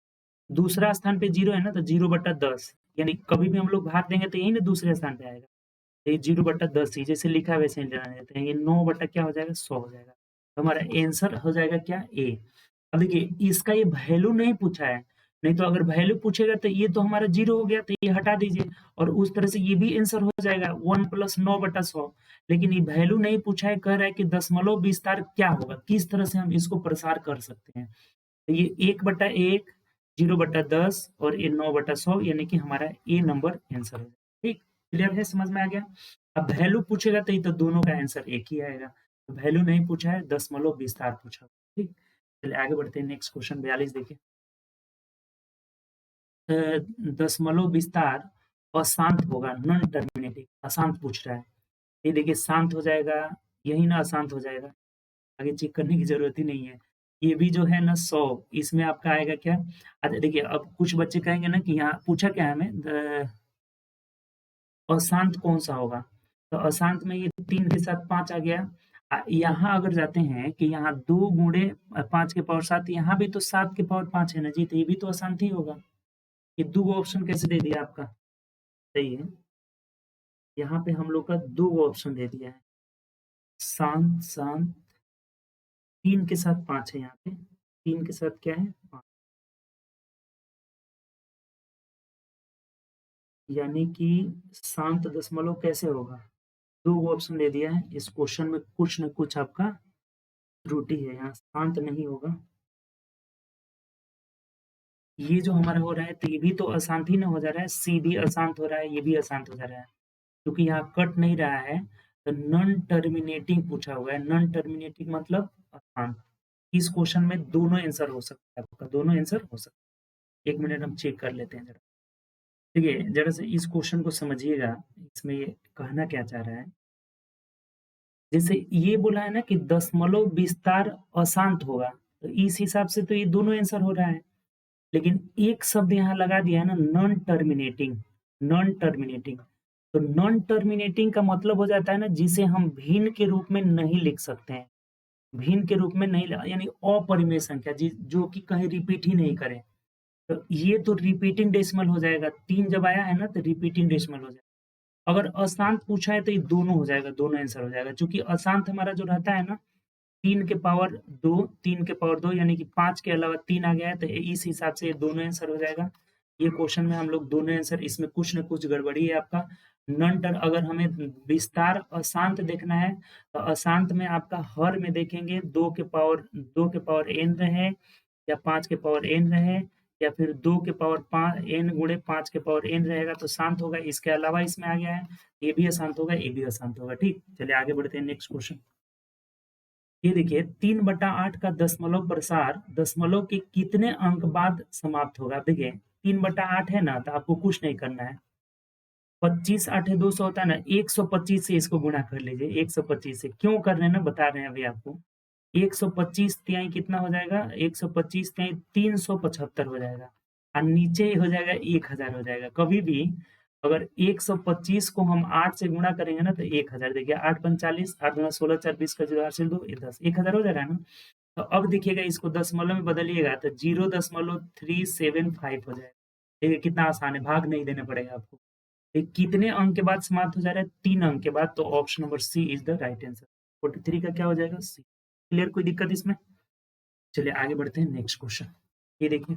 दूसरा स्थान पे 0 है ना, तो 0/10, यानी कभी भी हम लोग भाग देंगे तो यही ना दूसरे स्थान पे आएगा। तो ये 0/10 ही जैसे लिखा है वैसे ही लेना देते हैं। ये 9 बटा क्या हो जाएगा, 100 हो जाएगा। तो हमारा आंसर हो जाएगा क्या, ए। अब देखिए, इसका ये वैल्यू नहीं पूछा है, नहीं तो अगर वैल्यू पूछेगा तो ये तो हमारा 0 हो गया, तो ये हटा दीजिए, और उस तरह से ये भी आंसर हो जाएगा 1 + 9/100। लेकिन ये वैल्यू नहीं पूछा है, कह रहा है कि दशमलव विस्तार क्या होगा, किस तरह से हम इसको प्रसार कर सकते हैं। तो ये 1/1, 0/10 और ये 9/100, यानी कि हमारा ए नंबर आंसर हो जाएगा। ठीक, क्लियर है, समझ में आ गया। अब वैल्यू पूछेगा तो ये तो दोनों का आंसर एक ही आएगा। वैल्यू नहीं पूछा है, दशमलव विस्तार पूछा। ठीक, चलिए आगे बढ़ते हैं। नेक्स्ट क्वेश्चन 42 देखिए। दशमलव विस्तार अशांत होगा, नॉन टर्मिनेटिंग, अशांत पूछ रहा है। ये देखिए, शांत हो जाएगा, यही ना अशांत हो जाएगा, आगे चेक करने की जरूरत ही नहीं है। ये भी जो है ना 100, इसमें आपका आएगा क्या। अच्छा देखिए, अब कुछ बच्चे कहेंगे ना कि यहाँ पूछा क्या है हमें, अशांत कौन सा होगा, तो अशांत में ये 3 के साथ 5 आ गया। यहाँ अगर जाते हैं कि यहाँ 2 गुणे 5 के पावर 7, यहाँ भी तो 7 के पावर 5 है ना जी, तो ये भी तो अशांत ही होगा। ये 2 ऑप्शन कैसे दे दिया आपका, सही है। यहाँ पे हम लोग का 2 ऑप्शन दे दिया है, शांत शांत। 3 के साथ 5 है यहाँ पे, 3 के साथ क्या है, 5, यानी कि शांत दशमलव कैसे होगा। 2 ऑप्शन दे दिया है, इस क्वेश्चन में कुछ न कुछ आपका त्रुटि है, यहाँ शांत नहीं होगा। ये जो हमारा हो रहा है, तो ये भी तो अशांत ही ना हो जा रहा है, सी भी अशांत हो रहा है, ये भी अशांत हो जा रहा है, क्योंकि यहाँ कट नहीं रहा है। तो नॉन टर्मिनेटिंग पूछा हुआ है, नॉन टर्मिनेटिंग मतलब अशांत। इस क्वेश्चन में दोनों आंसर हो सकता है आपका, दोनों आंसर हो सकता है। 1 मिनट हम चेक कर लेते हैं जरा। देखिए, जरा से इस क्वेश्चन को समझिएगा, इसमें ये कहना क्या चाह रहा है। जैसे ये बोला है ना कि दशमलव विस्तार अशांत होगा, तो इस हिसाब से तो ये दोनों आंसर हो रहा है। लेकिन एक शब्द यहाँ लगा दिया है ना, नॉन टर्मिनेटिंग, नॉन टर्मिनेटिंग। तो नॉन टर्मिनेटिंग का मतलब हो जाता है ना, जिसे हम भिन्न के रूप में नहीं लिख सकते हैं। भिन्न के रूप में नहीं यानी अपरिमेय संख्या जो कि कहीं रिपीट ही नहीं करे। तो ये तो रिपीटिंग डेसिमल हो जाएगा, 3 जब आया है ना तो रिपीटिंग डेसिमल हो जाएगा। अगर अशांत पूछा है तो ये दोनों हो जाएगा, दोनों आंसर हो जाएगा। चूँकि अशांत हमारा जो रहता है ना 3 के पावर 2, 3 के पावर 2 यानी कि 5 के अलावा 3 आ गया है, तो इस हिसाब से ये दोनों आंसर हो जाएगा। ये क्वेश्चन में हम लोग दोनों आंसर, इसमें कुछ न कुछ गड़बड़ी है आपका। नॉन टर अगर हमें विस्तार अशांत देखना है, तो अशांत में आपका हर में देखेंगे 2 के पावर n रहे या 5 के पावर n रहे या फिर 2 के पावर 5 n गुणे 5 के पावर n रहेगा तो शांत होगा। इसके अलावा इसमें आ गया है, ये भी अशांत होगा, ये भी अशांत होगा। ठीक, चलिए आगे बढ़ते हैं नेक्स्ट क्वेश्चन। ये देखिए 3/8 का दशमलव प्रसार दशमलव के कितने अंक बाद समाप्त होगा। देखिए 3/8 है ना, तो आपको कुछ नहीं करना है। 25 8 200 होता है ना, 125 से इसको गुणा कर लीजिए, 125 से। क्यों कर रहे हैं ना, बता रहे हैं अभी आपको। 125 तिहाई कितना हो जाएगा, 125 तिहाई 375 हो जाएगा, और नीचे हो जाएगा 1000 हो जाएगा। कभी भी अगर 125 को हम 8 से गुणा करेंगे ना तो 1000। देखिए 8 पंच 40, 8 दूना 16, 4 20 का 0 8 से 2 10, 1000 हो जा रहा है ना। तो अब देखिएगा इसको दशमलव में बदलिएगा तो 0.375 हो जाएगा। देखिए कितना आसान है, भाग नहीं देना पड़ेगा आपको। ये कितने अंक के बाद समाप्त हो जा रहा है, 3 अंक के बाद। तो option number C is the right answer. 43 का क्या हो जाएगा, सी। क्लियर, कोई दिक्कत इसमें? चलिए आगे बढ़ते हैं नेक्स्ट क्वेश्चन। ये देखिए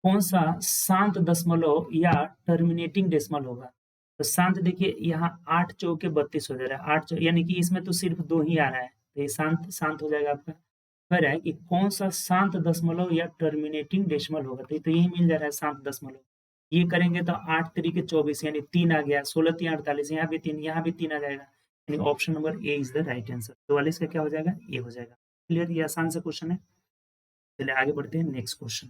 कौन सा शांत दशमलव या टर्मिनेटिंग डेसिमल होगा। तो शांत देखिए यहाँ 8 चौके 32 हो जा रहा है, 8 यानी कि इसमें तो सिर्फ 2 ही आ रहा है, तो ये शांत शांत हो जाएगा आपका। कह रहा है कि कौन सा शांत दशमलव या टर्मिनेटिंग डेसिमल होगा, तो यही मिल जा रहा है शांत दशमलव। ये करेंगे तो 8 तरीके 24 यानी 3 आ गया, 16 3 48, यहाँ भी 3, यहाँ भी 3 आ जाएगा, यानी option number A is the right answer. 44 का क्या हो जाएगा, ए हो जाएगा। क्लियर, ये आसान सा क्वेश्चन है। चलिए आगे बढ़ते हैं नेक्स्ट क्वेश्चन।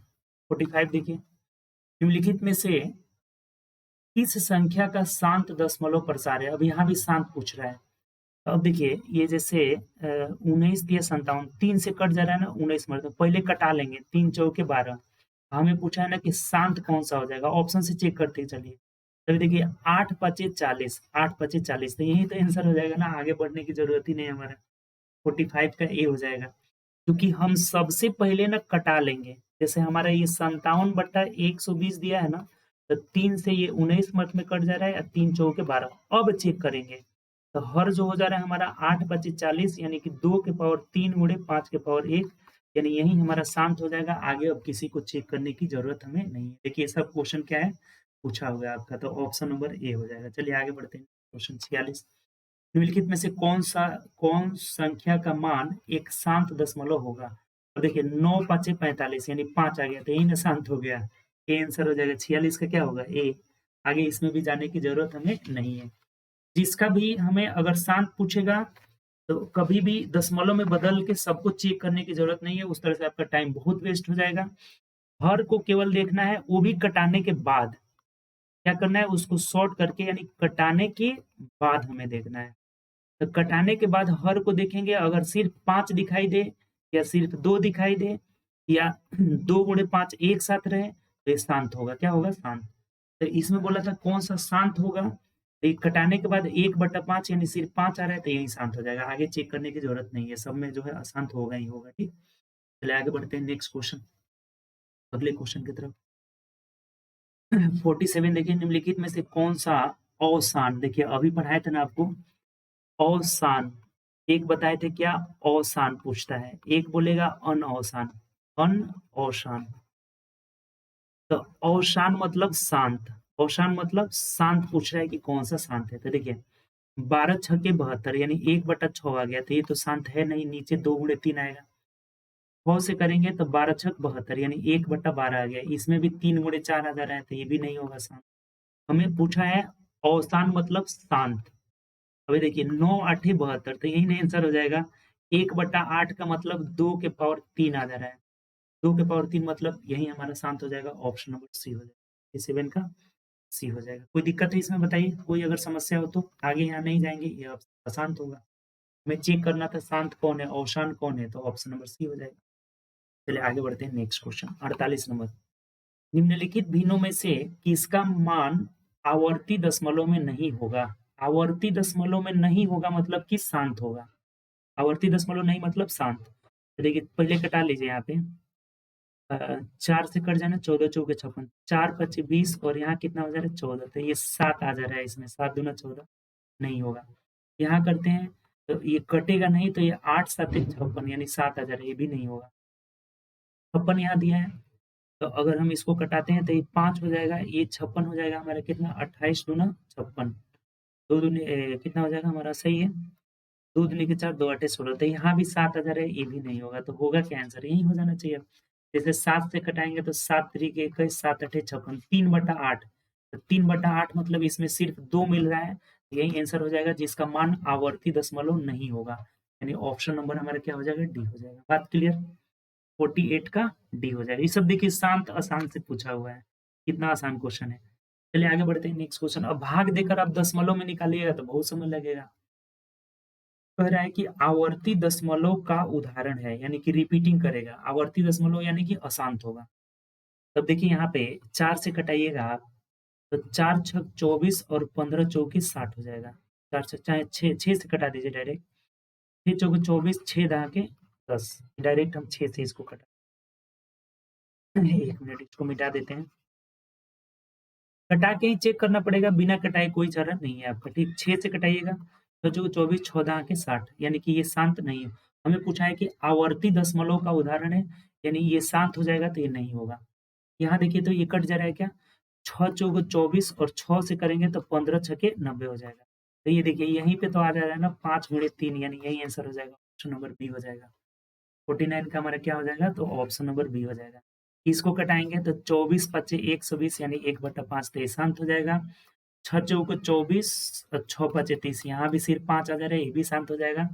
45 देखिए, निम्नलिखित में से किस संख्या का शांत दशमलव प्रसार है। अब यहाँ भी शांत पूछ रहा है। अब देखिए ये जैसे 19 या 57, 3 से कट जा रहा है ना, 19 मतलब पहले कटा लेंगे, 3 चौके 12। हमें पूछा है ना कि शांत कौन सा हो जाएगा, ऑप्शन से चेक करते चलिए। तभी देखिए 8 पचे 40, 8 पचे 40, तो यही तो आंसर हो जाएगा ना, आगे बढ़ने की जरूरत ही नहीं है हमारा। 45 का ए हो जाएगा, क्योंकि हम सबसे पहले ना कटा लेंगे। जैसे हमारा ये 57/120 दिया है ना, तो 3 से ये 19 मत में कट जा रहा है, या 3 चौके 12। अब चेक करेंगे तो हर जो हो जा रहा है हमारा 8 पचे 40 यानी कि 2 के पावर 3 गुणे 5 के पावर 1, यानी यही हमारा शांत हो जाएगा। आगे अब किसी को चेक करने की जरूरत हमें नहीं है। देखिए सब क्वेश्चन क्या है पूछा हुआ है आपका, तो ऑप्शन नंबर ए हो जाएगा। चलिए आगे बढ़ते हैं क्वेश्चन 46। निम्नलिखित में से कौन संख्या का मान एक शांत दशमलव होगा। तो देखिए 9 5 45 यानी 5 आ गया, तो यही ना शांत हो गया, ए आंसर हो जाएगा। 46 का क्या होगा, ए। आगे इसमें भी जाने की जरूरत हमें नहीं है। जिसका भी हमें अगर शांत पूछेगा तो कभी भी दशमलव में बदल के सबको चेक करने की जरूरत नहीं है, उस तरह से आपका टाइम बहुत वेस्ट हो जाएगा। हर को केवल देखना है, वो भी कटाने के बाद। क्या करना है, उसको शॉर्ट करके यानी कटाने के बाद हमें देखना है। तो कटाने के बाद हर को देखेंगे, अगर सिर्फ 5 दिखाई दे या सिर्फ 2 दिखाई दे या 2 गुणे 5 एक साथ रहे तो ये शांत होगा। क्या होगा, शांत। तो इसमें बोला था कौन सा शांत होगा, तो ये कटाने के बाद 1/5 यानी सिर्फ 5 आ रहा है, तो यही शांत हो जाएगा। आगे चेक करने की जरूरत नहीं है, सब में जो है अशांत होगा ही होगा। ठीक, चलिए आगे बढ़ते हैं नेक्स्ट क्वेश्चन, अगले क्वेश्चन की तरफ। 47 देखिए, निम्नलिखित में से कौन सा अशांत, देखिए अभी पढ़ाए थे ना आपको अशांत, एक बताए थे क्या अशांत पूछता है, एक बोलेगा अनऔशान, अनऔशान। तो अशांत मतलब शांत, अशांत मतलब शांत पूछ रहा है कि कौन सा शांत है। तो देखिए 12 छके 72 यानी 1/6 आ गया, तो ये तो शांत है नहीं, नीचे 2 गुणे 3 आएगा। 6 से करेंगे तो 12 छक 72 यानी 1/12 आ गया, इसमें भी 3 गुणे 4 आ जा रहा है, तो ये भी नहीं होगा शांत। हमें पूछा है अशांत मतलब शांत। अभी देखिए 9 8 72, तो यही नहीं आंसर हो जाएगा। 1/8 का मतलब 2 के पावर 3 आ जा रहा है। 2 के पावर 3 मतलब यही हमारा शांत हो जाएगा, ऑप्शन नंबर सी हो जाएगा। ये 7 का सी हो जाएगा। कोई दिक्कत है इसमें बताइए? कोई अगर समस्या हो तो? आगे यहाँ नहीं जाएँगे, ये अब अशांत होगा। हमें चेक करना था शांत कौन है, अशांत कौन है, तो ऑप्शन नंबर सी हो जाएगा। चलिए आगे बढ़ते हैं नेक्स्ट क्वेश्चन 48 नंबर। निम्नलिखित भिन्नों में से किसका मान आवर्ती दशमलव में नहीं होगा? आवर्ती दशमलव में नहीं होगा मतलब कि शांत होगा। आवर्ती दशमलव नहीं मतलब शांत। तो देखिए पहले कटा लीजिए यहाँ पे 4 से कट जाना 14 चौके 56, 4 पच्चीस 20 और यहाँ कितना हो जा रहा है 14, तो ये 7 आ जा रहा है इसमें, 7 दूना 14 नहीं होगा। यहाँ करते हैं तो ये कटेगा नहीं, तो ये 8 7 56 यानी 7 आ जा रहा है, ये भी नहीं होगा। 56 यहाँ दिया है, तो अगर हम इसको कटाते हैं तो ये 5 हो जाएगा, ये 56 हो जाएगा हमारा कितना 28 दूना 56, 2 दूनी कितना हो जाएगा हमारा सही है, 2 दूनी के 4 2 आठे 16, तो यहाँ भी 7 आ जा रहा है, ये भी नहीं होगा, तो होगा क्या आंसर? यही हो जाना चाहिए। जैसे 7 से कटाएँगे तो 7 तरीके 21 7 अठे 56 3/8, तो 3/8 मतलब इसमें सिर्फ 2 मिल रहा है, यही आंसर हो जाएगा जिसका मान आवर्ती दशमलव नहीं होगा। यानी ऑप्शन नंबर हमारा क्या हो जाएगा? डी हो जाएगा। बात क्लियर? 48 का डी हो जाएगा। ये सब देखिए शांत अशांत से पूछा हुआ है, कितना आसान क्वेश्चन है। चलिए आगे बढ़ते हैं नेक्स्ट क्वेश्चन। अब भाग देकर आप दशमलव में निकालिएगा तो बहुत समय लगेगा। कह रहा है कि आवर्ती दशमलव का उदाहरण है, यानी कि रिपीटिंग करेगा। आवर्ती दशमलव यानी कि अशांत होगा। तब देखिए यहाँ पे 4 से कटाइएगा आप, तो 4 छक 24 और 15 चौके 60 हो जाएगा। 4 छक चाहे 6 से कटा दीजिए डायरेक्ट। 6 चौके 24, 6 दहाके 10, डायरेक्ट हम 6 से इसको कटा 1 मिनट इसको मिटा देते हैं। कटा के ही चेक करना पड़ेगा, बिना कटाए कोई चारा नहीं है आपका, ठीक। 6 से कटाइएगा तो जो 24 14 के 60, यानी कि ये शांत नहीं है। हमें पूछा है कि आवर्ती दशमलव का उदाहरण है, यानी ये शांत हो जाएगा तो ये नहीं होगा। यहाँ देखिए तो ये कट जा रहा है क्या? 6 चौक 24 और 6 से करेंगे तो 15 छके 90 हो जाएगा। तो ये देखिए यहीं पे तो आ जा रहा है ना 5 गुणे 3, यानी यही आंसर हो जाएगा, ऑप्शन नंबर बी हो जाएगा। 49 का हमारा क्या हो जाएगा? तो ऑप्शन नंबर बी हो जाएगा। इसको कटाएँगे तो 24 पच्चे 120 यानी 1/5, तो ये शांत हो जाएगा। 6 चौके 24 और 6 पचे 30, यहाँ भी सिर्फ 5 आ जा रहा है, ये भी शांत हो जाएगा।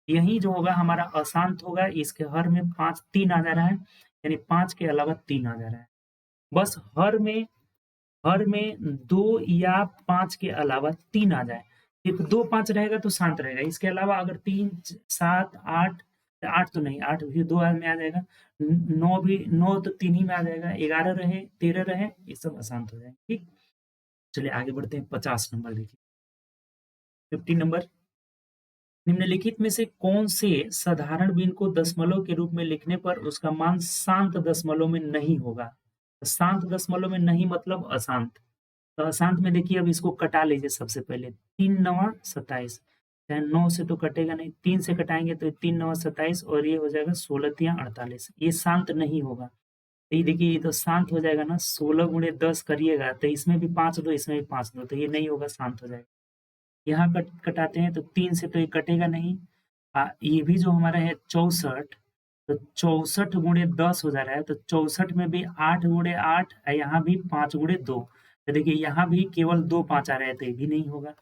यही जो होगा हमारा अशांत होगा, इसके हर में 5 3 आ जा रहा है, यानी 5 के अलावा 3 आ जा रहा है। बस हर में 2 या 5 के अलावा 3 आ जाए। सिर्फ 2 5 रहेगा तो शांत रहेगा। इसके अलावा अगर 3 7 8 8 तो नहीं, 8 भी 2 में आ जाएगा। 9 भी 9 तो 3 ही में आ जाएगा। 11 रहे, 13 रहे, ये सब अशांत हो जाएंगे, ठीक। चलिए आगे बढ़ते हैं 50 नंबर देखिए। 50 नंबर, निम्नलिखित में से कौन से साधारण भिन्न को दशमलव के रूप में लिखने पर उसका मान शांत दशमलव में नहीं होगा? शांत दशमलव में नहीं मतलब अशांत। तो अशांत में देखिए अब इसको कटा लीजिए सबसे पहले। 3 नवा 27, चाहे 9 से तो कटेगा नहीं, 3 से कटाएंगे तो 3 नवा 27 और ये हो जाएगा 16 तिया 48, ये शांत नहीं होगा। तो ये देखिए ये तो शांत हो जाएगा ना, 16 गुणे 10 करिएगा तो इसमें भी 5 दो, इसमें भी 5 दो, तो ये नहीं होगा, शांत हो जाएगा। यहाँ कटाते हैं तो 3 से तो ये कटेगा नहीं। ये भी जो हमारा है 64, तो 64 गुणे 10 हो जा रहा है, तो 64 में भी 8 गुणे 8, यहाँ भी 5 गुणे 2, तो देखिए यहाँ भी केवल 2 5 आ रहे हैं, तो ये भी नहीं होगा।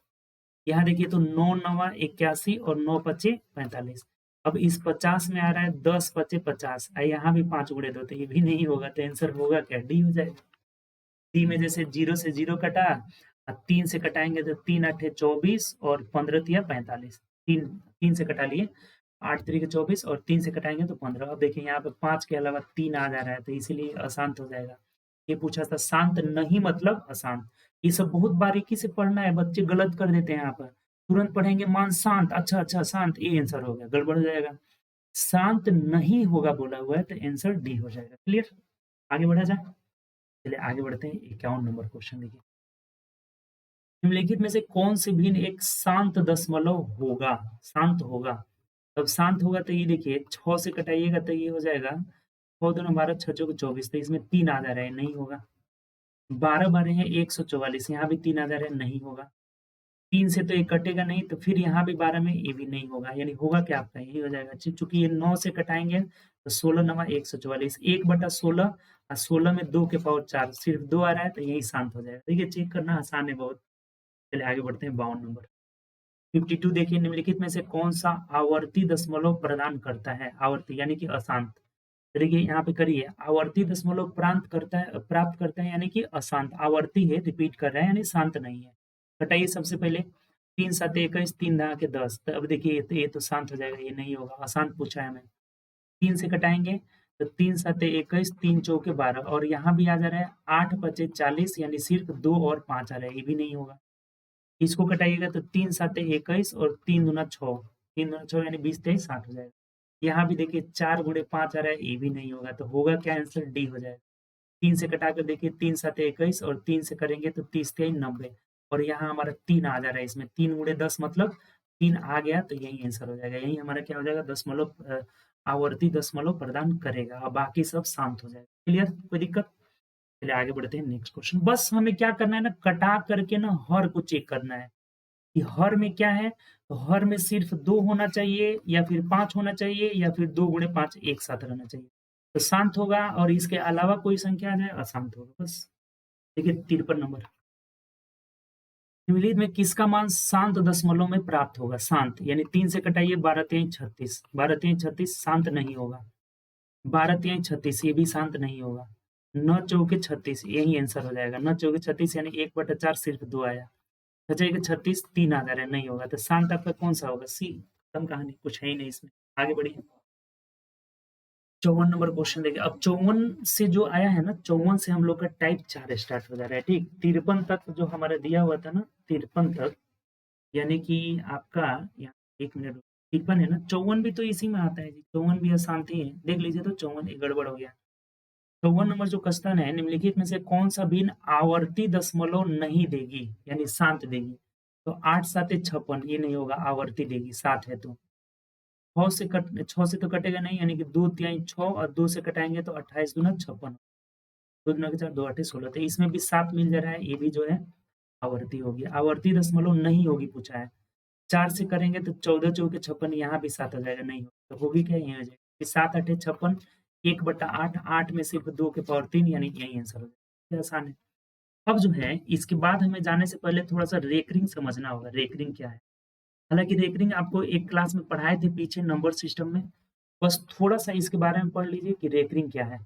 यहाँ देखिए तो 9 नवा 81 और 9 पचे 45, अब इस 50 में आ रहा है 10 पचे 50, यहाँ भी 5 गुणे 2, तो ये भी नहीं होगा, तो आंसर होगा क्या? डी हो जाएगा। डी में जैसे 0 से 0 कटा, 3 से कटाएंगे तो 3 अठे 24 और 15 तिया 45, 3 से कटा लिए, 8 तरीके 24 और 3 से कटाएंगे तो 15। अब देखिए यहाँ पे 5 के अलावा 3 आ जा रहा है, तो इसीलिए अशांत हो जाएगा। ये पूछा था शांत नहीं मतलब अशांत। ये सब बहुत बारीकी से पढ़ना है, बच्चे गलत कर देते हैं यहाँ पर। तुरंत पढ़ेंगे मान शांत, अच्छा अच्छा शांत, ये आंसर हो गया, गड़बड़ हो जाएगा। शांत नहीं होगा बोला हुआ है, तो आंसर डी हो जाएगा। क्लियर? आगे बढ़ा जाए। चलिए आगे बढ़ते हैं 51 नंबर क्वेश्चन देखिए। निम्नलिखित में से कौन सी भिन्न एक शांत दशमलव होगा? शांत होगा। तब शांत होगा तो ये देखिए 6 से कटाइएगा तो ये हो जाएगा 6 दूना 12 6 चौके 24, तो इसमें 3 आ जा रहा है, नहीं होगा। 12 बारह है 144, यहाँ भी 3 आ जा रहा है, नहीं होगा। 3 से तो ये कटेगा नहीं, तो फिर यहाँ भी 12 में ये भी नहीं होगा, यानी होगा क्या आपका? यही हो जाएगा। चूंकि ये 9 से कटाएंगे तो 16 नवा 144, 1/16 और 16 में 2 के पावर 4, सिर्फ 2 आ रहा है, तो यही शांत हो जाएगा। देखिए चेक करना आसान है बहुत। चलिए आगे बढ़ते हैं 52 नंबर। 52 देखिए निम्नलिखित में से कौन सा आवर्ती दशमलव प्रदान करता है? आवर्ती यानी कि अशांत। तो देखिए यहाँ पे करिए, आवर्ती दशमलव प्राप्त करता है यानी कि अशांत। आवर्ती है, रिपीट कर रहा है यानी शांत नहीं है। घटाइए सबसे पहले 3 7 21, 3 दहा के 10। तो अब देखिए ये तो शांत हो जाएगा, ये नहीं होगा, अशांत पूछा है हमें। 3 से कटाएंगे तो 3 7 21, 3 चौके 12 और यहाँ भी आ जा रहा है 8 5 40 यानी सिर्फ 2 और 5 आ रहा है, ये भी नहीं होगा। इसको कटाइएगा तो 3 7 21 और 3 दूना 6, 3 दूना 6 यानी 20 23 60 हो जाएगा। यहाँ भी देखिए 4 गुणे 5 आ रहा है, ये भी नहीं होगा, तो होगा क्या आंसर? डी हो जाएगा। 3 से कटाकर देखिए 3 7 21 और 3 से करेंगे तो 30 3 90 और यहाँ हमारा 3 आ जा रहा है इसमें, 3 गुणे 10 मतलब 3 आ गया, तो यही आंसर हो जाएगा। यही हमारा क्या हो जाएगा? दशमलव आवर्ती दशमलव प्रदान करेगा और बाकी सब शांत हो जाएगा। क्लियर? कोई दिक्कत? चलिए आगे बढ़ते हैं नेक्स्ट क्वेश्चन। बस हमें क्या करना है ना, कटा करके ना हर को चेक करना है कि हर में क्या है। तो हर में सिर्फ 2 होना चाहिए या फिर 5 होना चाहिए या फिर 2 गुणे 5 एक साथ रहना चाहिए, तो शांत होगा, और इसके अलावा कोई संख्या आ जाए अशांत होगा। बस देखिए 53 नंबर, निम्नलिखित में किसका मान शांत दशमलव में प्राप्त होगा? शांत यानी 3 से कटाइए 12 3 36, 12 3 36 शांत नहीं होगा। 12 3 36 ये भी शांत नहीं होगा। 9 चौके 36 यही आंसर हो जाएगा। 9 चौके 36 यानी 1/4 सिर्फ 2 आया। बचेगा 36, 3 आ जा रहा है, नहीं होगा, तो शांत आपका कौन सा होगा? सी। खत्म कहानी, कुछ है ही नहीं इसमें। आगे बढ़िए। 54 नंबर क्वेश्चन देखिए। अब 54 से जो आया है ना, 54 से हम लोग का टाइप 4 स्टार्ट हो जा रहा है, ठीक। 53 तक जो हमारा दिया हुआ था ना, 53 तक यानी कि आपका यहाँ 1 मिनट, 53 है ना, 54 भी तो इसी में आता है जी। 54 भी अशांति है, देख लीजिए तो 54 एक गड़बड़ हो गया। 54 नंबर जो क्वेश्चन है, निम्नलिखित में से कौन सा भिन्न आवर्ती दशमलव नहीं देगी यानी शांत देगी? तो 8 7 56 ये नहीं होगा, आवर्ती देगी, 7 है तो। 6 से तो कटेगा नहीं, यानी कि 2 तिहाई 6 और 2 से कटाएंगे तो 28 दूना 56, 2 दूना के 4 2 8 16, तो इसमें भी 7 मिल जा रहा है, ये भी जो है आवर्ती होगी। आवर्ती दशमलव नहीं होगी पूछा है। 4 से करेंगे तो 14 चौके 56, यहाँ भी 7 आ जाएगा, नहीं होगा, तो होगी क्या? यही हो जाएगा 7 8 56, 1/8, 8 में सिर्फ 2 के पावर 3 यानी यही आंसर हो जाएगा। ये आसान है। अब जो है इसके बाद हमें जाने से पहले थोड़ा-सा रेकरिंग समझना होगा। रेकरिंग क्या है? हालाँकि रेकरिंग आपको एक क्लास में पढ़ाए थे पीछे नंबर सिस्टम में, बस थोड़ा-सा इसके बारे में पढ़ लीजिए कि रेकरिंग क्या है।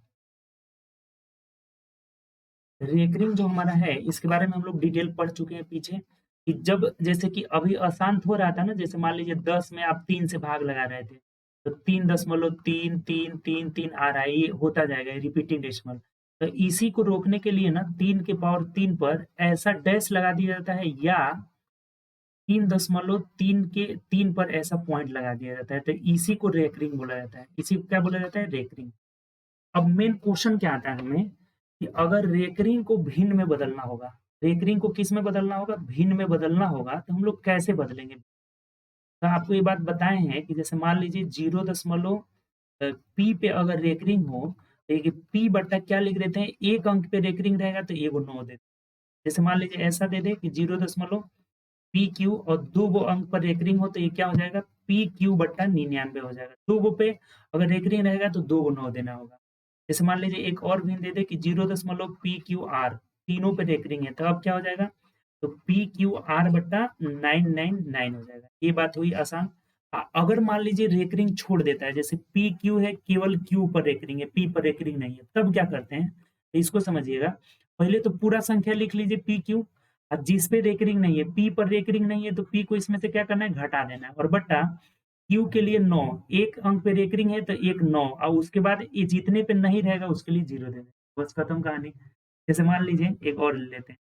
रेकरिंग जो हमारा है, इसके बारे में हम लोग डिटेल पढ़ चुके हैं पीछे, कि जब जैसे कि अभी अशांत हो रहा था ना, जैसे मान लीजिए 10 में आप 3 से भाग लगा रहे थे, तो 3.3 3 3 3 आ रहा है, ये होता जाएगा, ये रिपीटिंग डेसिमल। तो इसी को रोकने के लिए ना 3 के पावर 3 पर ऐसा डैश लगा दिया जाता है, या 3.3 के 3 पर ऐसा पॉइंट लगा दिया जाता है, तो इसी को रेकरिंग बोला जाता है। इसी को क्या बोला जाता है? रेकरिंग। अब मेन क्वेश्चन क्या आता है हमें, कि अगर रेकरिंग को भिन्न में बदलना होगा, रेकरिंग को किस में बदलना होगा? भिन्न में बदलना होगा, तो हम लोग कैसे बदलेंगे? तो आपको ये बात बताए हैं कि जैसे मान लीजिए 0 पी पे अगर रेकरिंग हो, तो ये पी बट्टा क्या लिख देते हैं, एक अंक पे रेकरिंग रहेगा तो एगो 9 दे। जैसे मान लीजिए ऐसा दे दे कि 0 पी क्यू और 2 गो अंक पर रेकरिंग हो, तो ये क्या हो जाएगा? पी क्यू बट्टा 99 हो जाएगा। 2 गो पे अगर रेकरिंग रहेगा तो 2 गो 9 देना होगा। जैसे मान लीजिए एक और भी दे दे कि 0.PQR, तीनों पे रेकरिंग है, तो अब क्या हो जाएगा? तो PQR बट्टा 999 हो जाएगा। ये बात हुई आसान। अगर मान लीजिए रेकरिंग छोड़ देता है, जैसे PQ है, केवल Q पर रेकरिंग है, P पर रेकरिंग नहीं है, तब क्या करते हैं? तो इसको समझिएगा। पहले तो पूरा संख्या लिख लीजिए PQ, और जिस पे रेकरिंग नहीं है, P पर रेकरिंग नहीं है, तो P को इसमें से क्या करना है? घटा देना है, और बट्टा क्यू के लिए 9, एक अंक पे रेकरिंग है तो एक 9, और उसके बाद ये जितने पे नहीं रहेगा उसके लिए 0 दे देना, बस खत्म कहानी। जैसे मान लीजिए एक और ले लेते हैं,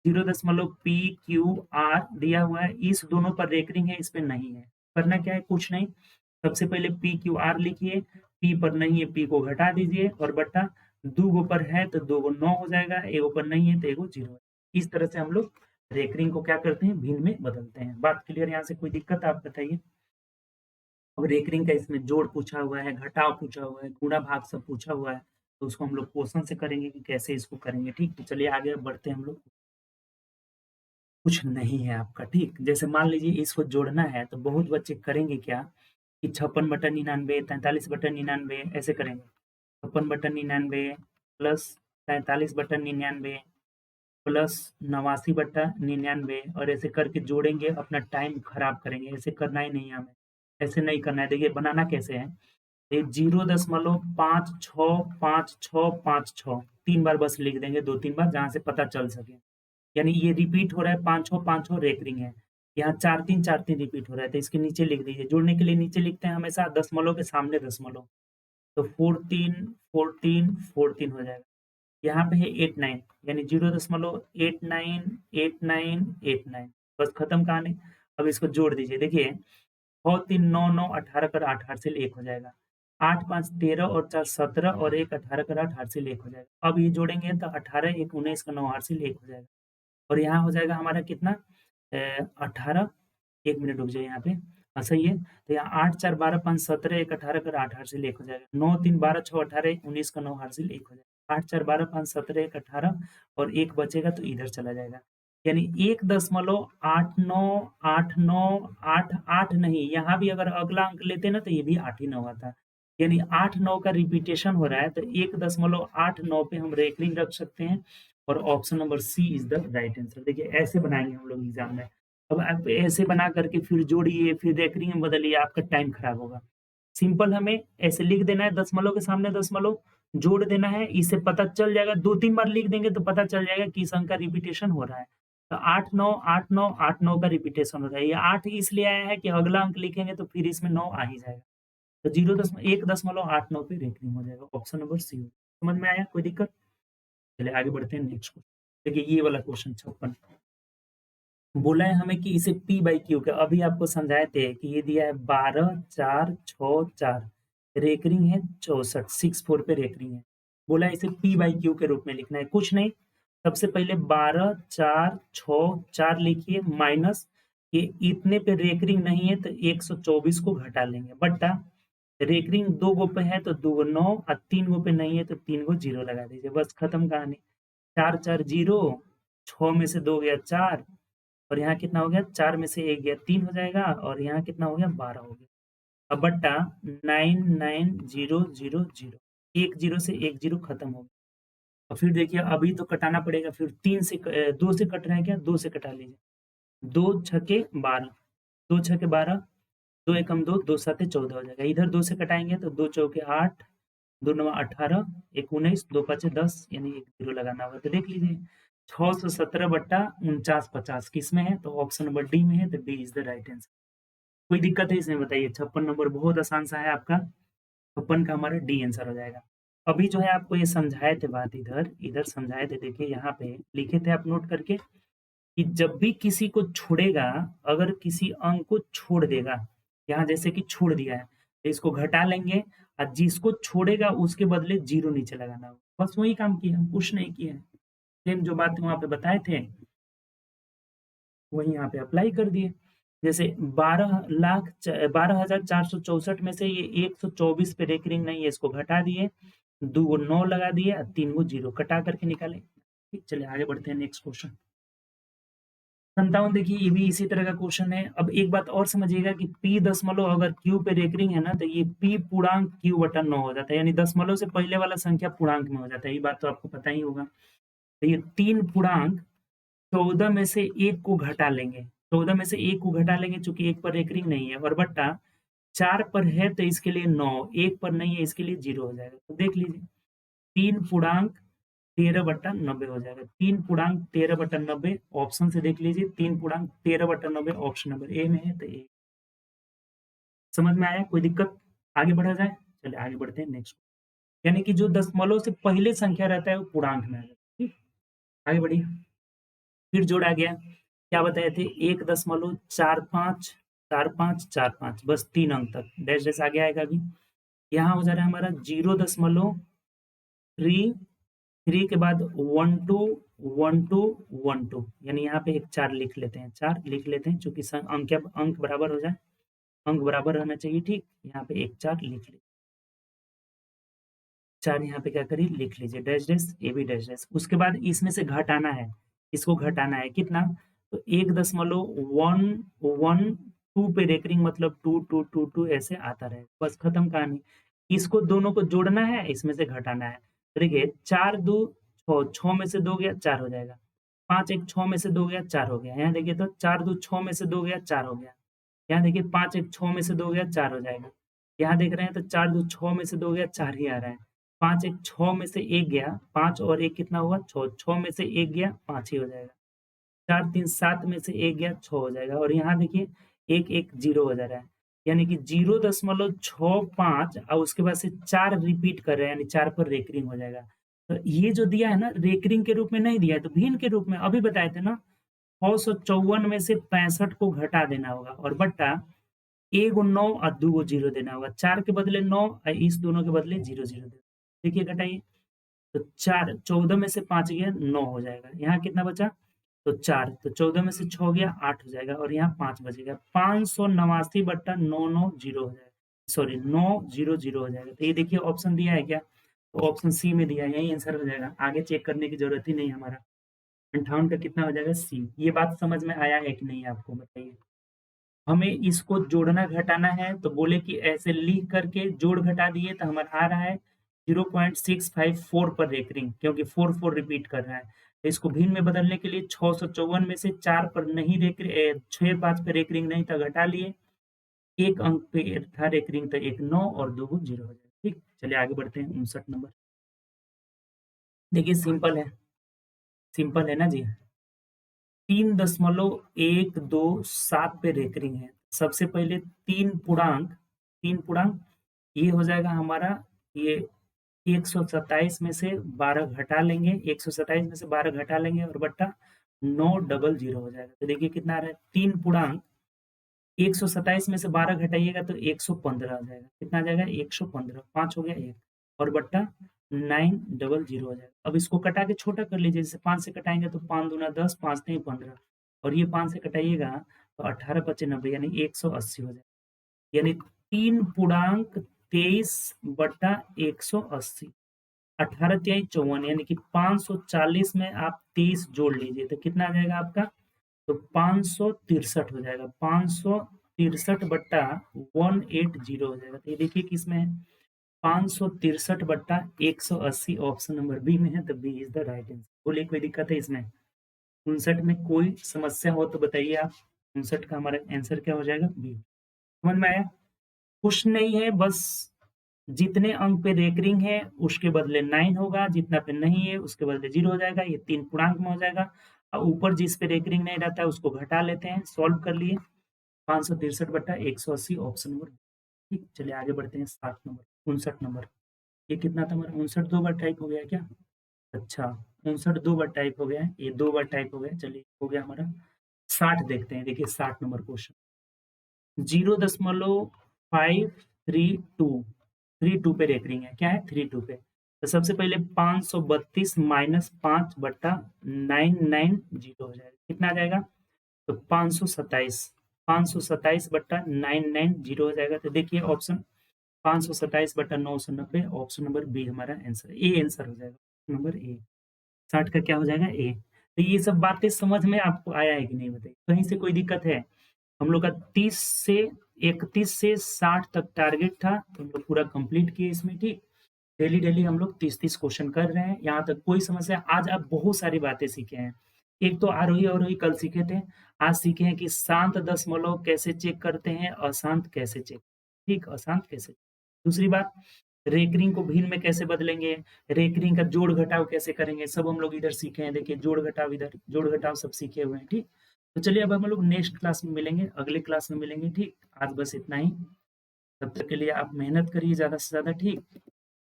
0.PQR दिया हुआ है, इस दोनों पर रेकरिंग है, इस पे नहीं है। करना क्या है? कुछ नहीं, सबसे पहले PQR लिखिए, P पर नहीं है, P को घटा दीजिए, और बट्टा 2 गो पर है तो 2 गो 9 हो जाएगा, एगो पर नहीं है तो एगो 0। इस तरह से हम लोग रेकरिंग को क्या करते हैं? भिन्न में बदलते हैं। बात क्लियर? यहाँ से कोई दिक्कत आप बताइए। अब रेकरिंग का इसमें जोड़ पूछा हुआ है, घटाव पूछा हुआ है, गुणा भाग सब पूछा हुआ है, तो उसको हम लोग क्वेश्चन से करेंगे कि कैसे इसको करेंगे, ठीक। तो चलिए आगे बढ़ते हैं हम लोग। कुछ नहीं है आपका, ठीक। जैसे मान लीजिए इसको जोड़ना है, तो बहुत बच्चे करेंगे क्या कि 56/99, 43/99 ऐसे करेंगे। 56/99 प्लस 43/99 प्लस 89/99 और ऐसे करके जोड़ेंगे, अपना टाइम खराब करेंगे। ऐसे करना ही नहीं है हमें, ऐसे नहीं करना है। देखिए बनाना कैसे है, ये 0.565656 3 बार बस लिख देंगे, 2-3 बार, जहाँ से पता चल सके। यानी ये रिपीट हो रहा है, 5-6 रेकरिंग है। यहाँ 4-3 रिपीट हो रहा है, तो इसके नीचे लिख दीजिए। जोड़ने के लिए नीचे लिखते हैं हमेशा दशमलव के सामने दशमलव, तो 14 हो जाएगा। यहाँ पे है 89, यानी 0.898989, बस खत्म कहानी। अब इसको जोड़ दीजिए। देखिए 6 3 9 9 18 कर 8 8 से 1 हो जाएगा। 8 5 13 और 4 17 और 1 18 कर 8 8 से 1 हो जाएगा। अब ये जोड़ेंगे तो 18 1 19 का 9 8 से 1 हो जाएगा। और यहाँ हो जाएगा हमारा कितना, 18, 1 मिनट रुक जाइए यहाँ पे। सही है। तो यहाँ 8 4 12 5 17 1 18 कर 8 8 से 1 हो जाएगा। 9 3 12 6 18 1 19 का 9 8 से 1 हो जाएगा। 8 4 12 5 17 1 18 और 1 बचेगा तो इधर चला जाएगा। यानी 1.898988 नहीं, यहाँ भी अगर अगला अंक लेते ना तो ये भी 8 ही 9 आता। यानी 8 9 का रिपीटेशन हो रहा है, तो 1.89 पे हम रेकरिंग रख सकते हैं और option number C is the right answer. देखिए ऐसे बनाएंगे हम लोग एग्जाम में। अब आप ऐसे बना करके फिर जोड़िए, फिर रेकरिंग में बदलिए, आपका टाइम खराब होगा। सिंपल हमें ऐसे लिख देना है, दशमलव के सामने दशमलव जोड़ देना है, इससे पता चल जाएगा। 2-3 बार लिख देंगे तो पता चल जाएगा कि इस अंक का रिपीटेशन हो रहा है। तो 8 9 8 9 8 9 का रिपीटेशन हो रहा है। ये 8 इसलिए आया है कि अगला अंक लिखेंगे तो फिर इसमें 9 आ ही जाएगा। तो 1.89 पे रेकरिंग हो जाएगा। Option number C. समझ में आया? कोई दिक्कत? चलिए आगे बढ़ते हैं नेक्स्ट क्वेश्चन। देखिए ये वाला क्वेश्चन 56 बोला है हमें कि इसे P बाई क्यू का, अभी आपको समझाए थे कि ये दिया है 12 4 6 4, रेकरिंग है 64, 64 पे रेकरिंग है। बोला है इसे P बाई क्यू के रूप में लिखना है। कुछ नहीं, सबसे पहले 12 4 6 4 लिखिए, माइनस ये इतने पे रेकरिंग नहीं है तो 124 को घटा लेंगे, बट्टा रेकरिंग 2 गो पे है तो 2 गो 9 और 3 गो पे नहीं है तो 3 गो 0 लगा दीजिए, बस खत्म कहानी। 4 4 0, 6 में से 2 गया 4 और यहाँ कितना हो गया, 4 में से 1 गया 3 हो जाएगा और यहाँ कितना हो गया 12 हो गया। अब बट्टा 99000, 1 0 से 1 0 खत्म हो गया। और फिर देखिए अभी तो कटाना पड़ेगा, फिर 2 से कट रहे हैं क्या, 2 से कटा लीजिए। 2 छके 12, 2 छके 12, 2 एकम 2, 2 साते 14 हो जाएगा। इधर 2 से कटाएंगे तो 2 चौके 8, 2 नवा 18, 1 19, 2 पाँचे 10, यानी 1 0 लगाना होगा। तो देख लीजिए 617/49 किस में है, तो ऑप्शन नंबर डी में है, तो D is the right answer. कोई दिक्कत है इसमें बताइए? 56 नंबर बहुत आसान सा है आपका, 56 का हमारा डी आंसर हो जाएगा। अभी जो है आपको ये समझाए थे बात, इधर इधर समझाए थे। देखिए यहाँ पे लिखे थे आप नोट करके कि जब भी किसी को छोड़ेगा, अगर किसी अंक को छोड़ देगा, यहाँ जैसे कि छोड़ दिया है तो इसको घटा लेंगे और जिसको छोड़ेगा उसके बदले 0 नीचे लगाना होगा। बस वही काम किया, हम कुछ नहीं किए। सेम जो बात वहाँ पे बताए थे वही यहाँ पे अप्लाई कर दिए। जैसे 12,464 में से ये 124 पे रेकरिंग नहीं है, इसको घटा दिए, 2 गो 9 लगा दिए और 3 गो 0 कटा करके निकाले। ठीक, चलिए आगे बढ़ते हैं नेक्स्ट क्वेश्चन। 57 देखिए ये भी इसी तरह का क्वेश्चन है। अब एक बात और समझिएगा कि p दशमलव अगर q पे रेकरिंग है ना, तो ये p पूर्णांक q बटा 9 हो जाता है, यानी दशमलव से पहले वाला संख्या पूर्णांक में हो जाता है। ये बात तो आपको पता ही होगा। तो ये 3 पूर्णांक 14 में से 1 को घटा लेंगे, 14 में से 1 को घटा लेंगे चूंकि 1 पर रेकरिंग नहीं है, और बट्टा 4 पर है तो इसके लिए 9, 1 पर नहीं है इसके लिए 0 हो जाएगा। तो देख लीजिए 3 पूर्णांक 13/90 हो जाएगा। 3 पूर्णांक 13/90 ऑप्शन से देख लीजिए, 3 पूर्णांक 13/90 ऑप्शन नंबर ए में है, तो ए। समझ में आया? कोई दिक्कत? आगे बढ़ा जाए? चलिए आगे बढ़ते हैं नेक्स्ट। यानी कि जो दशमलव से पहले संख्या रहता है वो पूर्णांक में आ जाता है। ठीक, आगे बढ़िए। फिर जोड़ा गया, क्या बताए थे, 1.454545, बस 3 अंक तक, डैश डैश आगे आएगा। अभी यहाँ हो जा रहा है हमारा 0.3 के बाद 1 2 1 2 1 2, यानी यहाँ पे एक 4 लिख लेते हैं, 4 लिख लेते हैं चूंकि अंक बराबर हो जाए, अंक बराबर रहना चाहिए। ठीक, यहाँ पे एक 4 लिख लीजिए, 4 यहाँ पे क्या करिए लिख लीजिए, डैश डैश, ये भी डैश डैश। उसके बाद इसमें से घटाना है, इसको घटाना है कितना, तो 1.112 पे रेकरिंग, मतलब 2 2 2 2 ऐसे आता रहे, बस खत्म कहानी। इसको दोनों को जोड़ना है, इसमें से घटाना है। तो देखिए 4 2 6, 6 में से 2 गया 4 हो जाएगा, 5 1 6 में से 2 गया 4 हो गया। यहाँ देखिए तो 4 2 6 में से 2 गया 4 हो गया। यहाँ देखिए 5 1 6 में से 2 गया 4 हो जाएगा। यहाँ देख रहे हैं तो 4 2 6 में से 2 गया 4 ही आ रहा है। 5 1 6 में से 1 गया, 5 और 1 कितना हुआ 6, 6 में से 1 गया 5 ही हो जाएगा। 4 3 7 में से 1 गया 6 हो जाएगा और यहाँ देखिए 1 1 0 हो जा रहा है। यानी कि 0.65 और उसके बाद से 4 रिपीट कर रहे हैं, यानी 4 पर रेकरिंग हो जाएगा। तो ये जो दिया है ना रेकरिंग के रूप में नहीं दिया है, तो भिन्न के रूप में अभी बताए थे ना 654 में से 65 को घटा देना होगा और बट्टा 1 9 और 2 0 देना होगा। 4 के बदले 9 और इस दोनों के बदले 0 0 देना। देखिए घटाइए तो 4 14 में से 5 गया 9 हो जाएगा। यहाँ कितना बचा? तो 4, तो 14 में से 6 गया 8 हो जाएगा और यहाँ 5 बचेगा। 589 बट्टा 990 हो जाएगा, सॉरी 900 हो जाएगा। तो ये देखिए ऑप्शन दिया है क्या? तो ऑप्शन सी में दिया है, यही आंसर हो जाएगा। आगे चेक करने की जरूरत ही नहीं हमारा। 58 का कितना हो जाएगा? सी। ये बात समझ में आया है कि नहीं आपको बताइए? हमें इसको जोड़ना घटाना है तो बोले कि ऐसे लिख करके जोड़ घटा दिए तो हमारा आ रहा है 0.654 पर रेकरिंग, क्योंकि 4 4 रिपीट कर रहा है। तो इसको भिन्न में बदलने के लिए 654 में से 4 पर नहीं 6 5 पे रेकरिंग नहीं था, घटा लिए। एक अंक पे था रेकरिंग तो एक 9 और 2 0 हो जाएगा। ठीक, चलिए आगे बढ़ते हैं। 59 नंबर देखिए, सिंपल है ना जी। 3.127 पे रेकरिंग है। सबसे पहले 3 पूर्णांक ये हो जाएगा हमारा, ये 127 में से 12 घटा लेंगे, 127 में से 12 घटा लेंगे और बट्टा 900 हो जाएगा। तो देखिए कितना आ रहा है? 3 पूर्णांक 127 में से 12 घटाइएगा तो 115 आ जाएगा। कितना आ जाएगा? 115, 5 हो गया 1 और बट्टा 900 हो जाएगा। अब इसको कटा के छोटा कर लीजिए, जैसे 5 से कटाएंगे तो 5 दूना 10, 5 3 15 और ये 5 से कटाइएगा तो 18 5 90 यानी 180 हो जाएगा। यानी 3 पूर्णांक 23 बट्टा 180, 18 तिहाई 54 यानी कि 540 में आप 30 जोड़ लीजिए तो कितना आ जाएगा आपका? तो 563 हो जाएगा। 563 बट्टा 180 हो जाएगा। तो ये देखिए किसमें है? 563 बट्टा 180 ऑप्शन नंबर बी में है, तो B is the right answer. बोलिए कोई दिक्कत है इसमें? 59 में कोई समस्या हो तो बताइए आप। 59 का हमारा आंसर क्या हो जाएगा? बी। समझ में आया? कुछ नहीं है, बस जितने अंक पे रेकरिंग है उसके बदले 9 होगा, जितना पे नहीं है उसके बदले 0 हो जाएगा। ये 3 पूर्णांक में हो जाएगा और ऊपर जिस पे रेकरिंग नहीं रहता है उसको घटा लेते हैं। सॉल्व कर लिए 563 बट्टा 180 ऑप्शन नंबर। ठीक, चलिए आगे बढ़ते हैं। 60 नंबर 59 नंबर ये कितना था हमारा? 59 दो बार टाइप हो गया क्या? अच्छा, 59 दो बार टाइप हो गया है, ये 2 बार टाइप हो गया। चलिए हो गया हमारा। 60 देखते हैं। देखिए 60 नंबर क्वेश्चन 0.532 पे रेकरिंग है। क्या है? 32 पे। तो सबसे पहले 532 माइनस 5 बट्टा 990 हो जाएगा। कितना आ जाएगा? तो 527, 527 बट्टा 990 हो जाएगा। तो देखिए ऑप्शन 527 बट्टा 990 ऑप्शन नंबर बी हमारा आंसर, ए आंसर हो जाएगा। Number A. 60 का क्या हो जाएगा? ए। तो ये सब बातें समझ में आपको आया है कि नहीं बताइए? कहीं से कोई दिक्कत है? हम लोग का 31 से 60 तक टारगेट था, तो हम लोग पूरा कंप्लीट किए इसमें। ठीक, डेली डेली हम लोग 30 क्वेश्चन कर रहे हैं। यहाँ तक कोई समस्या? आज आप बहुत सारी बातें सीखे हैं। एक तो आरोही अवरोही कल सीखे थे, आज सीखे हैं कि शांत दशमलव कैसे चेक करते हैं, अशांत कैसे चेक। ठीक, अशांत कैसे। दूसरी बात, रेकरिंग को भिन्न में कैसे बदलेंगे, रेकरिंग का जोड़ घटाव कैसे करेंगे, सब हम लोग इधर सीखे हैं। देखिए जोड़ घटाव, इधर जोड़ घटाव सब सीखे हुए हैं। ठीक, तो चलिए अब हम लोग नेक्स्ट क्लास में मिलेंगे, अगले क्लास में मिलेंगे। ठीक, आज बस इतना ही। तब तक के लिए आप मेहनत करिए ज़्यादा से ज़्यादा। ठीक,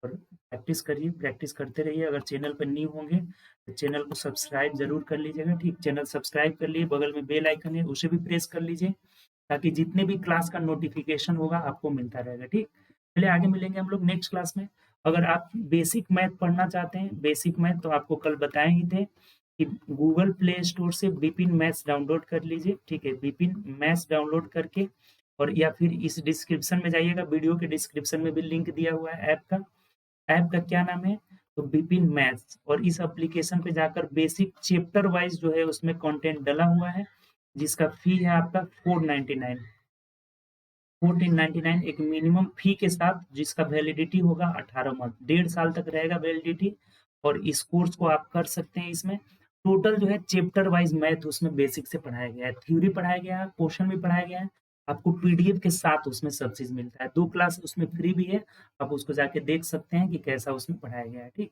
और प्रैक्टिस करिए, प्रैक्टिस करते रहिए। अगर चैनल पर न्यू होंगे तो चैनल को सब्सक्राइब जरूर कर लीजिएगा। ठीक, चैनल सब्सक्राइब कर लिए, बगल में बेल आइकन है उसे भी प्रेस कर लीजिए ताकि जितने भी क्लास का नोटिफिकेशन होगा आपको मिलता रहेगा। ठीक, चलिए आगे मिलेंगे हम लोग नेक्स्ट क्लास में। अगर आप बेसिक मैथ पढ़ना चाहते हैं, बेसिक मैथ, तो आपको कल बताए ही थे कि गूगल प्ले स्टोर से बिपिन मैथ्स डाउनलोड कर लीजिए। ठीक है, बिपिन मैथ्स डाउनलोड करके, और या फिर इस डिस्क्रिप्शन में जाइएगा, वीडियो के डिस्क्रिप्शन में भी लिंक दिया हुआ है ऐप का। ऐप का क्या नाम है? तो बिपिन मैथ्स। और इस एप्लीकेशन पे जाकर बेसिक चैप्टर वाइज जो है उसमें कंटेंट डला हुआ है, जिसका फी है आपका 499। 1499 एक मिनिमम फी के साथ, जिसका वैलिडिटी होगा 18 मंथ, 1.5 साल तक रहेगा वैलिडिटी। और इस कोर्स को आप कर सकते हैं इसमें टोटल जो है चैप्टर वाइज मैथ उसमें बेसिक से पढ़ाया गया है, थ्योरी पढ़ाया गया है, क्वेश्चन भी पढ़ाया गया है, आपको पीडीएफ के साथ उसमें सब चीज मिलता है। 2 क्लास उसमें फ्री भी है, आप उसको जाके देख सकते हैं कि कैसा उसमें पढ़ाया गया है। ठीक,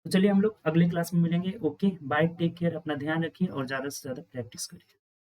तो चलिए हम लोग अगले क्लास में मिलेंगे। ओके बाय, टेक केयर, अपना ध्यान रखिए और ज्यादा से ज्यादा प्रैक्टिस करिए।